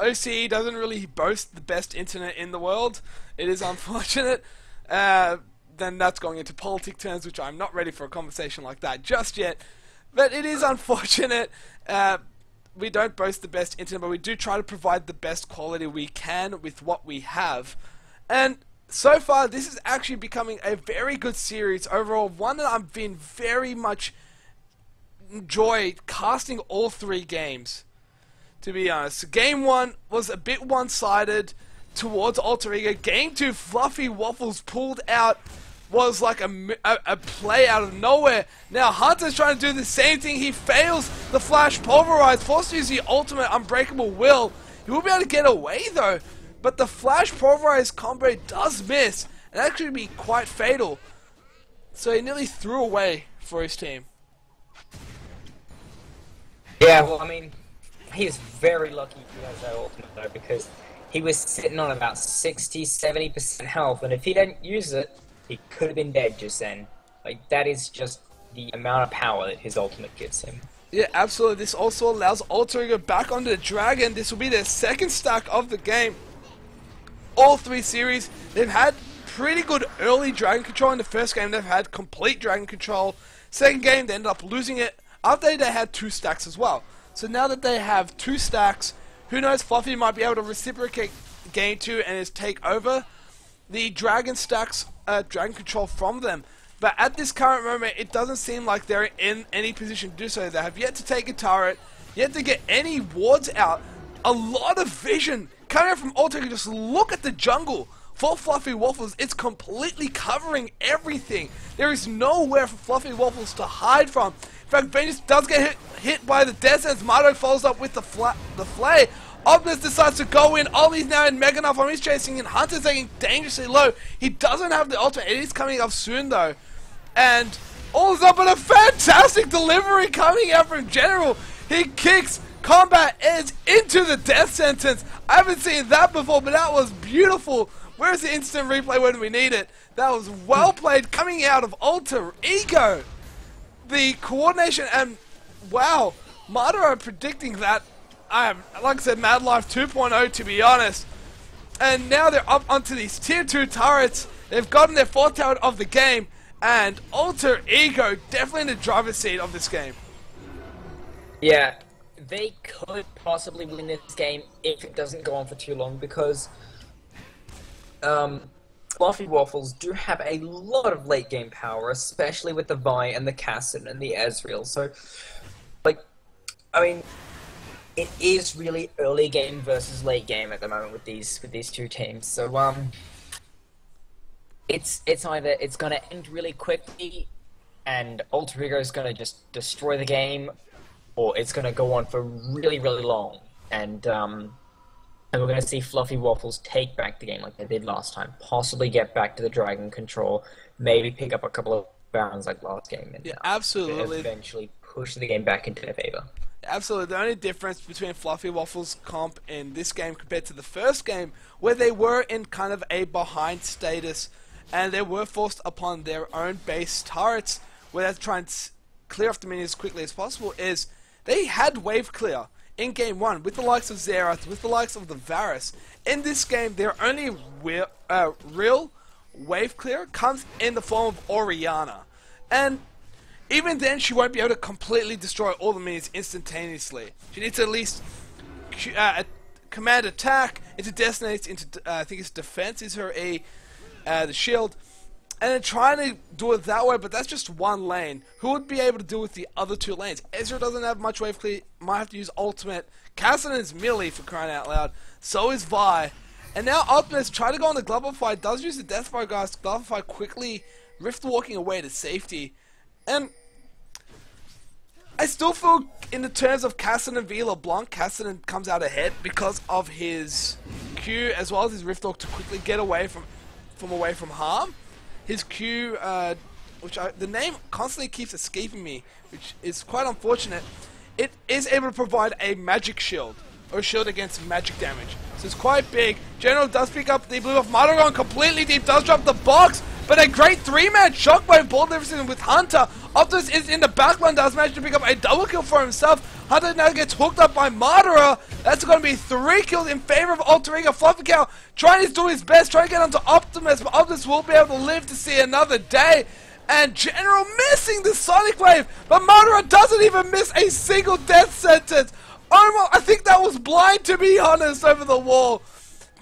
OCE doesn't really boast the best internet in the world. It is unfortunate. Then that's going into politic terms, which I'm not ready for a conversation like that just yet. But it is unfortunate. We don't boast the best internet, but we do try to provide the best quality we can with what we have. And so far, this is actually becoming a very good series overall, one that I've been very much enjoyed casting all three games, to be honest. Game 1 was a bit one-sided towards Alter Ego. Game 2, Fluffy Waffles pulled out, was like a play out of nowhere. Now Hunter's trying to do the same thing, he fails the Flash Pulverize, forced to use the ultimate Unbreakable Will. He will be able to get away though. But the Flash Pulverize combo does miss, and actually be quite fatal. So he nearly threw away for his team. Yeah, well, I mean, he is very lucky he has that ultimate though, because he was sitting on about 60-70% health, and if he didn't use it, he could have been dead just then. Like, that is just the amount of power that his ultimate gives him. Yeah, absolutely. This also allows Alter Ego back onto the Dragon. This will be their second stack of the game. All three series, they've had pretty good early Dragon control. In the first game, they've had complete Dragon control. Second game, they ended up losing it. After they had 2 stacks as well. So now that they have 2 stacks, who knows, Fluffy might be able to reciprocate game 2 and just take over the Dragon stacks, Dragon control from them. But at this current moment, it doesn't seem like they're in any position to do so. They have yet to take a turret, yet to get any wards out. A lot of vision coming out from Alter Ego. Just look at the jungle for Fluffy Waffles. It's completely covering everything. There is nowhere for Fluffy Waffles to hide from. In fact, Venus does get hit by the death as Mardo follows up with the flay. Optimus decides to go in. Ollie's now in Mega Knife on his chasing, and Hunter's taking dangerously low. He doesn't have the ultimate. It is coming up soon though. And all is up, and a fantastic delivery coming out from General. He kicks Combat Edge into the death sentence. I haven't seen that before, but that was beautiful. Where's the instant replay when we need it? That was well played coming out of Alter Ego. The coordination and wow, Mardo are predicting that. Like I said, Mad Life 2.0 to be honest. And now they're up onto these tier 2 turrets. They've gotten their 4th tower of the game. And Alter Ego definitely in the driver's seat of this game. Yeah, they could possibly win this game if it doesn't go on for too long, because Fluffy Waffles do have a lot of late game power, especially with the Vi and the Cassin and the Ezreal. So, like, I mean, it is really early game versus late game at the moment with these two teams. So, it's either it's gonna end really quickly, and Alter Ego is gonna just destroy the game, or it's gonna go on for really, really long, and we're going to see Fluffy Waffles take back the game like they did last time. Possibly get back to the Dragon control. Maybe pick up a couple of rounds like last game. And Yeah, absolutely. Eventually push the game back into their favor. Absolutely. The only difference between Fluffy Waffles' comp in this game compared to the first game, where they were in kind of a behind status, and they were forced upon their own base turrets, where they had to try and clear off the minions as quickly as possible, is they had wave clear in game 1, with the likes of Xerath, with the likes of the Varus. In this game, their only real wave clear comes in the form of Orianna. And even then, she won't be able to completely destroy all the minions instantaneously. She needs to at least command attack, into destinates, into, I think it's defense is her A, the shield. And then trying to do it that way, but that's just one lane. Who would be able to deal with the other two lanes? Ezra doesn't have much wave clear, might have to use ultimate. Cassin is melee for crying out loud. So is Vi. And now Optimus try to go on the Gloverify, does use the Deathfire guys to Gloverify quickly, Rift walking away to safety. And I still feel in the terms of Cassin and V LeBlanc, Cassin comes out ahead because of his Q as well as his Rift Walk to quickly get away from harm. His Q, the name constantly keeps escaping me, which is quite unfortunate. It is able to provide a magic shield, or a shield against magic damage. So it's quite big. General does pick up the blue off Mataron completely deep, does drop the box, but a great 3-man shockwave ball difference with Hunter. Optimus is in the backline, does manage to pick up a double kill for himself. Hunter now gets hooked up by Madara. That's going to be 3 kills in favor of Alter Ego. Fluffy Cow trying to do his best, trying to get onto Optimus, but Optimus will be able to live to see another day. And General missing the Sonic Wave, but Madara doesn't even miss a single death sentence. Almost, I think that was blind, to be honest, over the wall.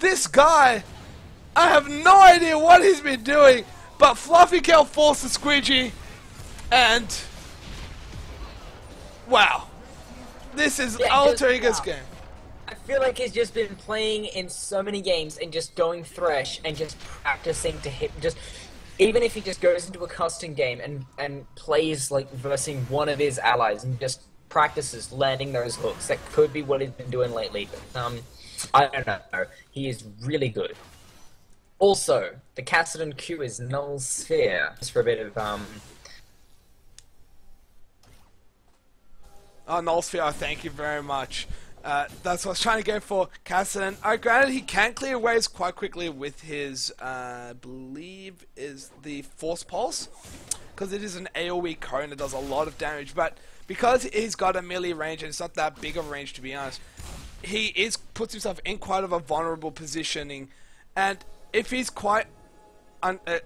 This guy, I have no idea what he's been doing, but Fluffy Cow forced the squidgy, and wow. This is Alter Ego's game. I feel like he's just been playing in so many games and just going Thresh and just practicing to hit. Just even if he just goes into a custom game and plays like versing one of his allies and just practices landing those hooks. That could be what he's been doing lately. But, I don't know. He is really good. Also, the Cassidon Q is Null Sphere. Just for a bit of Oh, Null Sphere, thank you very much. That's what I was trying to go for. Cassidon. Granted, he can clear waves quite quickly with his, I believe, is the Force Pulse. Because it is an AoE cone that does a lot of damage. But because he's got a melee range, and it's not that big of a range to be honest, he puts himself in quite of a vulnerable positioning. And if he's quite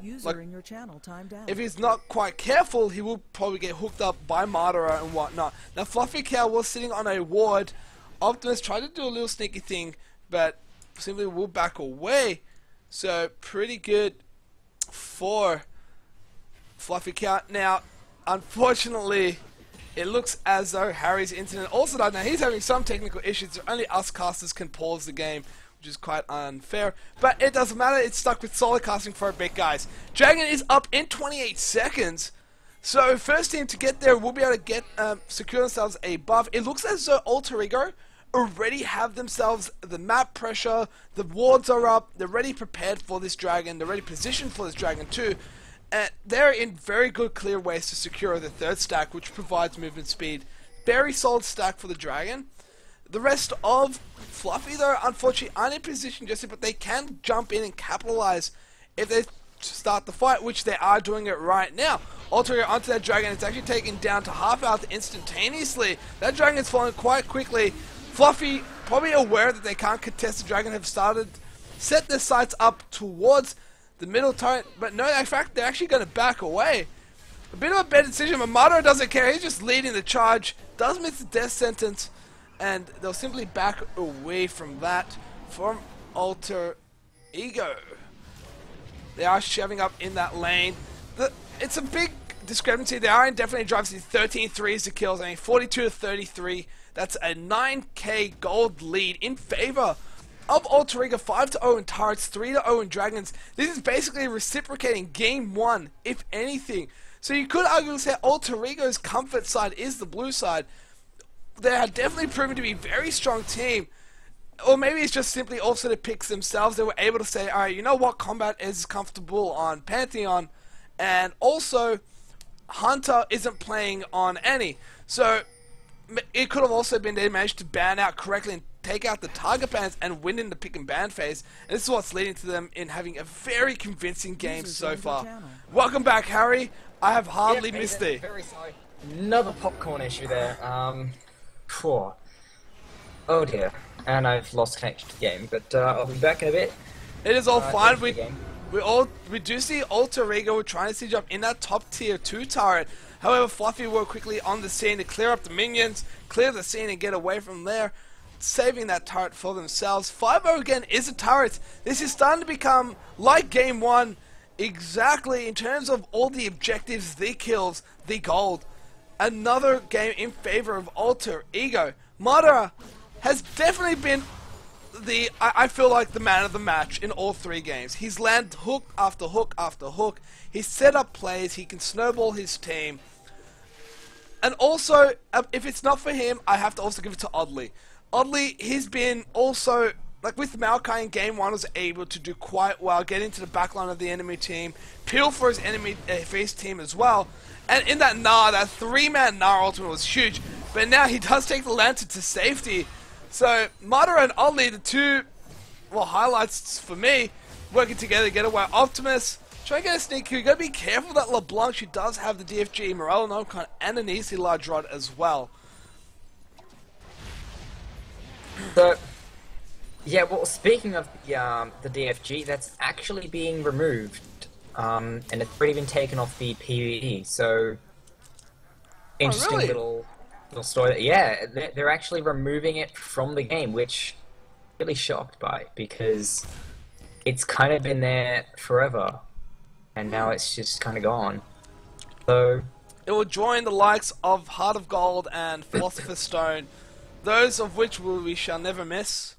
User in your channel timed out. if he's not quite careful, he will probably get hooked up by Madara and whatnot. Now, Fluffy Cow was sitting on a ward. Optimus tried to do a little sneaky thing, but simply will back away. So, pretty good for Fluffy Cow. Now, unfortunately, it looks as though Harry's internet also died. Now, he's having some technical issues. Only us casters can pause the game, which is quite unfair. But it doesn't matter. It's stuck with solid casting for a bit, guys. Dragon is up in 28 seconds. So, first team to get there will be able to get secure themselves a buff. It looks as though Alter Ego already have themselves the map pressure. The wards are up. They're already prepared for this dragon. They're already positioned for this dragon too. And they're in very good clear ways to secure the third stack, which provides movement speed. Very solid stack for the dragon. The rest of Fluffy, though, unfortunately, aren't in position just yet, but they can jump in and capitalize if they start the fight, which they are doing it right now. Alter Ego onto that dragon. It's actually taken down to half health instantaneously. That dragon's falling quite quickly. Fluffy, probably aware that they can't contest the dragon, have set their sights up towards the middle turret, but no, in fact, they're actually going to back away. A bit of a bad decision, but Madara doesn't care. He's just leading the charge. Does miss the death sentence, and they'll simply back away from that from Alter Ego. They are shoving up in that lane. It's a big discrepancy. They are indefinitely driving 13 threes to kills. I mean, 42 to 33. That's a 9k gold lead in favor of Alter Ego. 5-0 in turrets, 3-0 in dragons. This is basically reciprocating game 1, if anything. So you could argue say Alter Ego's comfort side is the blue side. They are definitely proven to be a very strong team. Or maybe it's just simply also the picks themselves. They were able to say, alright, you know what, combat is comfortable on Pantheon, and also Hunter isn't playing on any. So it could have also been they managed to ban out correctly and take out the target bans and win in the pick and ban phase. And this is what's leading to them in having a very convincing game so far. Welcome back, Harry. I have hardly missed it. Very sorry. Another popcorn issue there. Poor. Oh dear. And I've lost connection to the game, but I'll be back in a bit. It is all fine. We do see Alter Ego trying to siege up in that top tier 2 turret. However, Fluffy were quickly on the scene to clear up the minions, clear the scene and get away from there, saving that turret for themselves. 5-0 again is a turret. This is starting to become like game 1, exactly in terms of all the objectives, the kills, the gold. Another game in favor of Alter Ego. Madara has definitely been I feel like the man of the match in all 3 games. He's landed hook after hook after hook. He's set up plays. He can snowball his team. And also, if it's not for him, I have to also give it to Oddly. Oddly, he's been also, like with Maokai in game 1, was able to do quite well, get into the backline of the enemy team, peel for his team as well. And in that Gnar, that 3-man Gnar ultimate was huge. But now he does take the lantern to safety. So, Madara and Oddly, the two, well, highlights for me, working together to get away. Optimus, try and get a sneak kill. You gotta be careful that LeBlanc, she does have the DFG, Morale Nomcon, and an easy large rod as well. So, yeah, well, speaking of the DFG, that's actually being removed. And it's already been taken off the PvE, so interesting really? little story. Yeah, they're actually removing it from the game, which I'm really shocked by, because it's kind of been there forever, and now it's just kind of gone. So it will join the likes of Heart of Gold and Philosopher's Stone, those of which we shall never miss.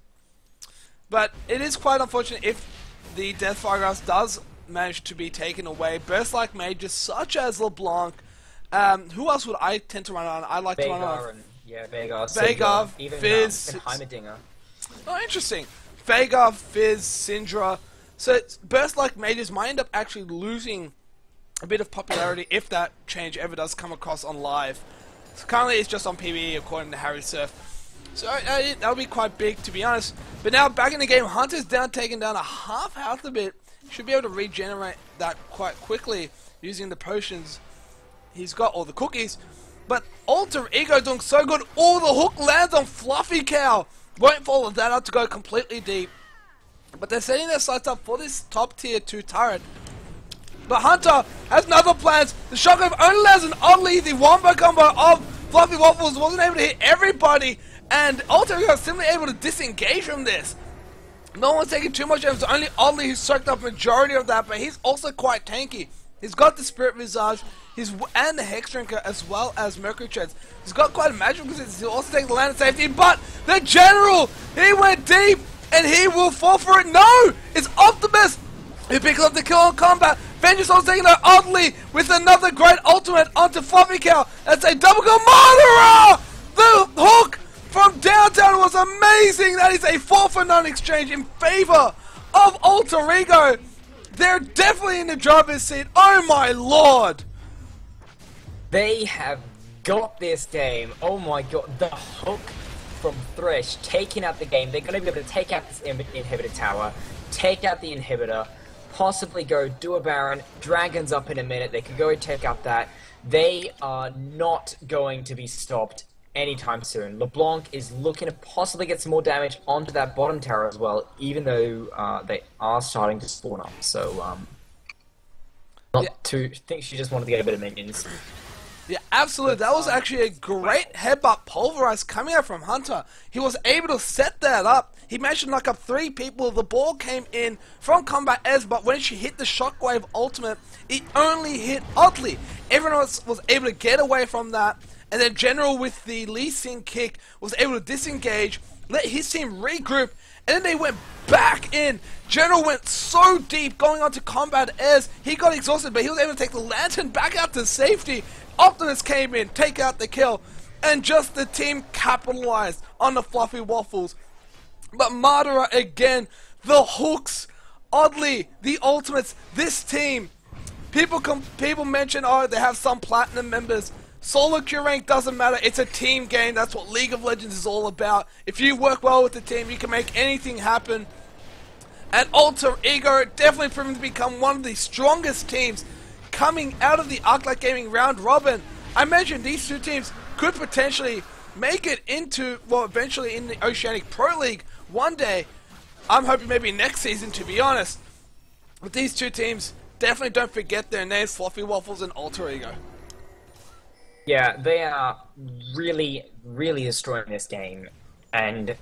But it is quite unfortunate if the Deathfire Grass does manage to be taken away. Burst-like mages such as LeBlanc. Who else would I tend to run on? I like to run on. Veigar, even Fizz, Heimerdinger. Oh, interesting. Veigar, Fizz, Syndra. So burst-like mages might end up actually losing a bit of popularity if that change ever does come across on live. So currently it's just on PvE according to Harry Surf. So that'll be quite big, to be honest. But now back in the game, Hunter's down, taking down a half health a bit. Should be able to regenerate that quite quickly using the potions. He's got all the cookies. But Alter Ego doing so good. All the hook lands on Fluffy Cow. Won't follow that up to go completely deep. But they're setting their sights up for this top tier 2 turret. But Hunter has other plans. The shotgun only lands an Oddly. The wombo combo of Fluffy Waffles wasn't able to hit everybody. And Alter Ego is simply able to disengage from this. No one's taking too much damage. Only Oddly who soaked up majority of that. But he's also quite tanky. He's got the Spirit Visage, and the Hex Drinker, as well as Mercury Treads. He's got quite a magical resistance. He'll also take the land of safety, but the General, he went deep, and he will fall for it. No! It's Optimus who picks up the kill on combat. Vengeance also taking out Oddly with another great ultimate onto Fluffy Cow. That's a double kill. Madara! The hook from downtown was amazing. That is a 4-for-9 exchange in favor of Alter Ego. They're definitely in the driver's seat. Oh my lord! They have got this game. Oh my god, the hook from Thresh taking out the game. They're going to be able to take out this inhibitor tower, take out the inhibitor, possibly go do a Baron. Dragon's up in a minute. They could go and take out that. They are not going to be stopped anytime soon. LeBlanc is looking to possibly get some more damage onto that bottom tower as well, even though they are starting to spawn up. So, I think she just wanted to get a bit of minions. Yeah, absolutely. That was actually a great headbutt pulverize coming out from Hunter. He was able to set that up. He managed to knock up 3 people. The ball came in from Combat Ez, but when she hit the Shockwave ultimate, it only hit Oddly. Everyone else was able to get away from that, and then General with the Lee Sin kick was able to disengage, let his team regroup, and then they went back in. General went so deep going on to Combat Ez. He got exhausted, but he was able to take the Lantern back out to safety. Optimus came in, take out the kill, and just the team capitalized on the Fluffy Waffles. But Madara again, the hooks, Oddly, the ultimates, this team. People mention, oh, they have some platinum members. Solo queue rank doesn't matter, it's a team game, that's what League of Legends is all about. If you work well with the team, you can make anything happen. And Alter Ego definitely proving to become one of the strongest teams coming out of the Arclight Gaming round robin. I mentioned these 2 teams could potentially make it into, well, eventually in the Oceanic Pro League one day. I'm hoping maybe next season, to be honest. But these 2 teams, definitely don't forget their names, Fluffy Waffles and Alter Ego. Yeah, they are really, really destroying this game, and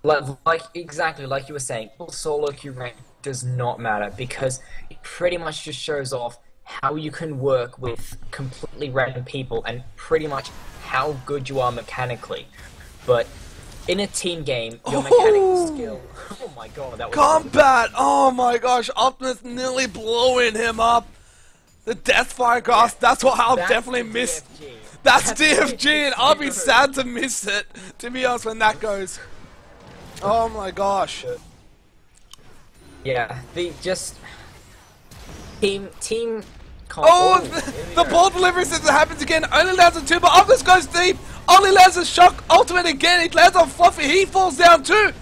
like exactly like you were saying, solo queue rank does not matter because it pretty much just shows off how you can work with completely random people and pretty much how good you are mechanically. But in a team game, your mechanical skill. Oh my god, that was Combat! Oh my gosh, Optimus nearly blowing him up. The Deathfire Gas, that's what I'll definitely miss. That's DFG, and I'll be sad to miss it, to be honest, when that goes. Oh my gosh. Yeah, the just team. Oh, the ball delivery system happens again. Only lands on 2, but Optimus goes deep. Only lands a shock ultimate again. He lands on Fluffy. He falls down too.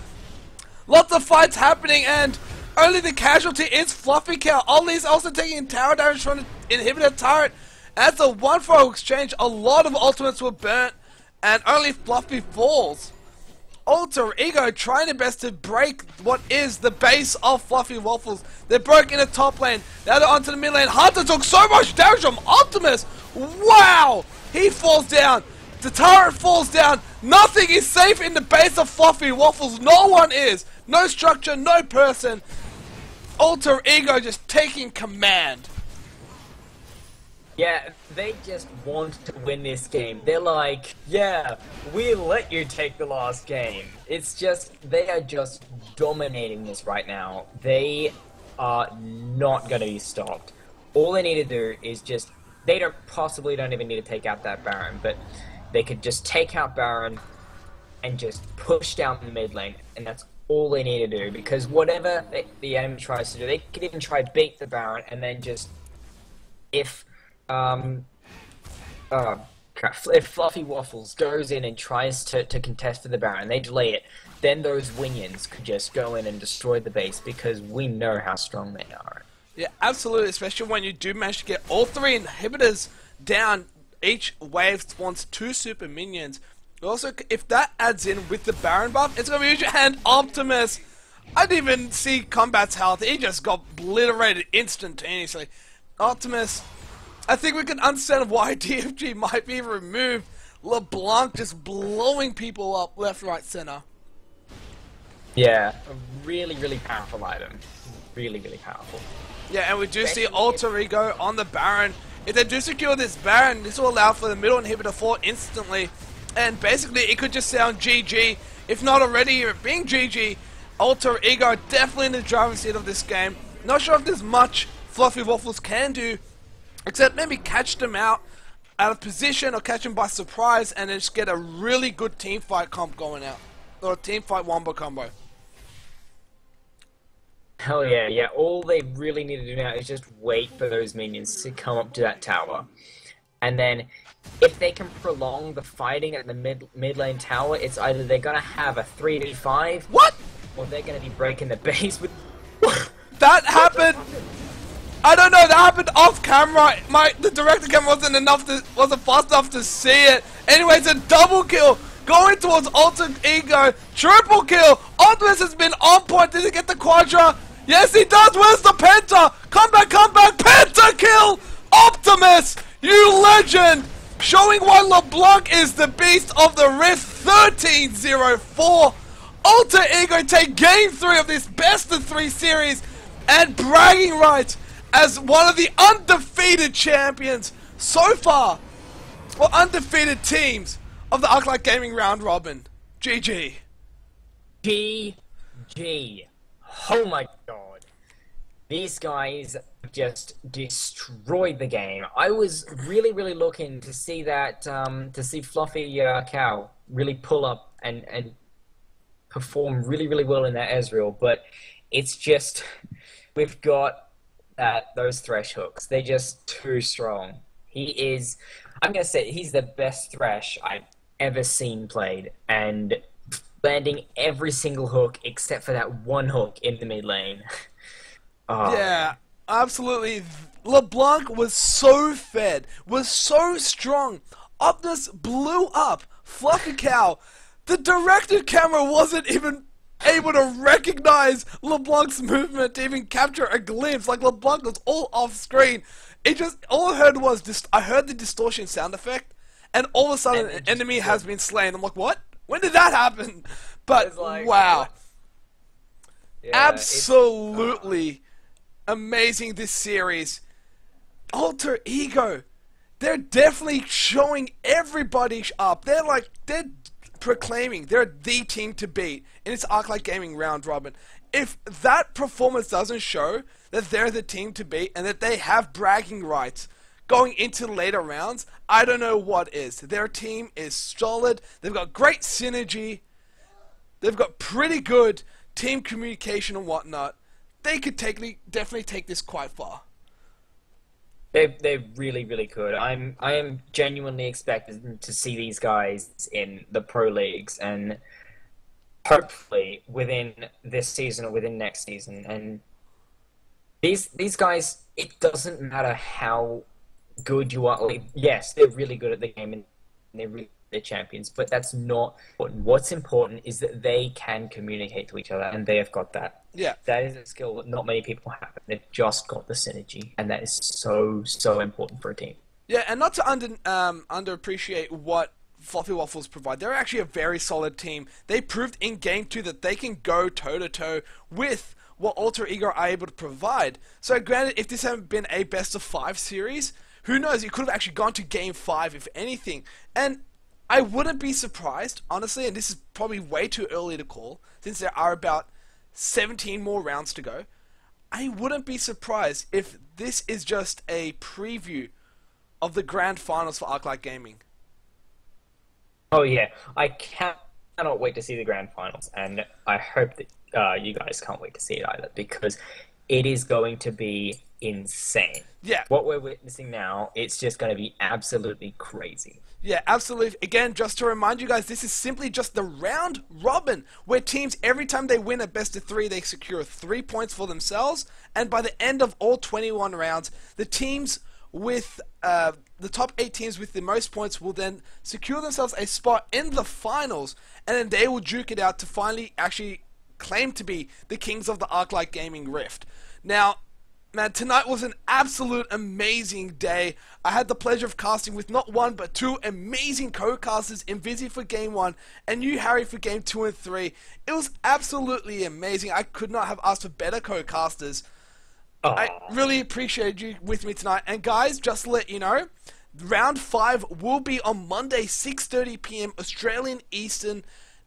Lots of fights happening, and only the casualty is Fluffy Cow. Ollie's also taking tower damage from the inhibitor turret. As a 1-for-0 exchange, a lot of ultimates were burnt, and only Fluffy falls. Alter Ego trying their best to break what is the base of Fluffy Waffles. They broke in the top lane. Now they're onto the mid lane. Hunter took so much damage from Optimus. Wow! He falls down. The turret falls down. Nothing is safe in the base of Fluffy Waffles. No one is. No structure, no person. Alter Ego just taking command. Yeah, they just want to win this game. They're like, yeah, we'll let you take the last game. It's just, they are just dominating this right now. They are not going to be stopped. All they need to do is just, they possibly don't even need to take out that Baron, but they could just take out Baron and just push down the mid lane, and that's all they need to do, because whatever the enemy tries to do, they could even try to beat the Baron, and then just, if Fluffy Waffles goes in and tries to contest for the Baron, they delay it, then those Winions could just go in and destroy the base, because we know how strong they are. Yeah, absolutely, especially when you do manage to get all 3 inhibitors down. Each wave spawns 2 super minions. Also, if that adds in with the Baron buff, it's going to be huge. And Optimus, I didn't even see Combat's health. He just got obliterated instantaneously. Optimus, I think we can understand why DFG might be removed. LeBlanc just blowing people up left, right, center. Yeah, a really, really powerful item. Really, really powerful. Yeah, and we do see Alter Ego on the Baron. If they do secure this Baron, this will allow for the middle inhibitor to fall instantly. And basically, it could just sound GG. If not already, being GG, Alter Ego definitely in the driver's seat of this game. Not sure if there's much Fluffy Waffles can do, except maybe catch them out of position or catch them by surprise and then just get a really good team fight comp going out. Or a team fight wombo combo. Hell yeah, yeah. All they really need to do now is just wait for those minions to come up to that tower. And then, if they can prolong the fighting at the mid lane tower, it's either they're gonna have a 3v5... What?! Or they're gonna be breaking the base with... That happened! I don't know, that happened off camera. The director camera wasn't fast enough to see it. Anyway, it's a double kill. Going towards Alter Ego. Triple kill. Optimus has been on point. Did he get the Quadra? Yes, he does. Where's the Penta? Come back, come back. Penta kill! Optimus, you legend! Showing why LeBlanc is the beast of the Rift. 13-0-4. Alter Ego take Game 3 of this best of 3 series and bragging rights as one of the undefeated champions so far, or undefeated teams of the Arclight Gaming Round Robin. GG. GG. Oh my god. These guys just destroyed the game. I was really, really looking to see that, to see Fluffy Cow really pull up and perform really, really well in that Ezreal, but it's just, we've got those Thresh hooks. They're just too strong. He is, I'm going to say, he's the best Thresh I've ever seen played, and landing every single hook except for that one hook in the mid lane. Oh. Yeah, absolutely. LeBlanc was so fed, was so strong. Optus blew up Fluffy Cow. The directed camera wasn't even able to recognize LeBlanc's movement to even capture a glimpse. Like, LeBlanc was all off screen. It just, all I heard was, I heard the distortion sound effect, and all of a sudden an enemy has been slain. I'm like, what? When did that happen? But, like, wow. Yeah, absolutely amazing, this series. Alter Ego, they're definitely showing everybody up. They're proclaiming they're the team to beat in its Arclight Gaming Round Robin. If that performance doesn't show that they're the team to beat and that they have bragging rights going into later rounds, I don't know what is. Their team is solid. They've got great synergy. They've got pretty good team communication and whatnot. They could definitely take this quite far. They really, really could. I am genuinely expecting to see these guys in the pro leagues, and hopefully within this season or within next season. And these guys, it doesn't matter how good you are. Like, yes, they're really good at the game and they're champions, but that's not important. What's important is that they can communicate to each other, and they have got that. Yeah, that is a skill that not many people have. They've just got the synergy, and that is so important for a team. Yeah, and not to underappreciate what Fluffy Waffles provide. They're actually a very solid team. They proved in Game 2 that they can go toe-to-toe with what Alter Ego are able to provide. So granted, if this hadn't been a best-of-5 series, who knows, it could have actually gone to Game 5 if anything. And I wouldn't be surprised, honestly, and this is probably way too early to call, since there are about 17 more rounds to go. I wouldn't be surprised if this is just a preview of the grand finals for Arclight Gaming. Oh yeah, I cannot wait to see the grand finals, and I hope that you guys can't wait to see it either, because it is going to be insane. Yeah. What we're witnessing now, it's just going to be absolutely crazy. Yeah, absolutely. Again, just to remind you guys, this is simply just the round robin, where teams, every time they win a best of 3, they secure 3 points for themselves, and by the end of all 21 rounds, the teams with the top 8 teams with the most points will then secure themselves a spot in the finals, and then they will duke it out to finally actually claim to be the kings of the Arclight Gaming Rift. Now, man, tonight was an absolute amazing day. I had the pleasure of casting with not one but 2 amazing co-casters, Invisi for Game 1 and you, Harry, for Game 2 and 3. It was absolutely amazing. I could not have asked for better co-casters. I really appreciated you with me tonight. And guys, just to let you know, round 5 will be on Monday, 6:30 PM Australian Eastern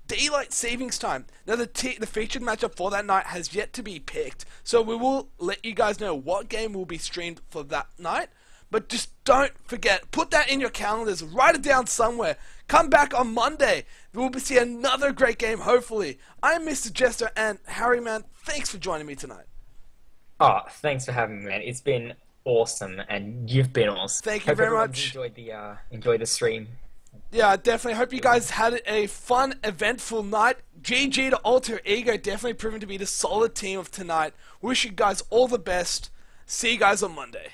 Daylight Savings Time. Now, the featured matchup for that night has yet to be picked, so we will let you guys know what game will be streamed for that night. But just don't forget, put that in your calendars, write it down somewhere. Come back on Monday. We'll see another great game, hopefully. I'm Mr. Jester, and Harry, man, thanks for joining me tonight. Oh, thanks for having me, man. It's been awesome, and you've been awesome. Thank you very much. Enjoyed the stream. Yeah, I definitely hope you guys had a fun, eventful night. GG to Alter Ego, definitely proving to be the solid team of tonight. Wish you guys all the best. See you guys on Monday.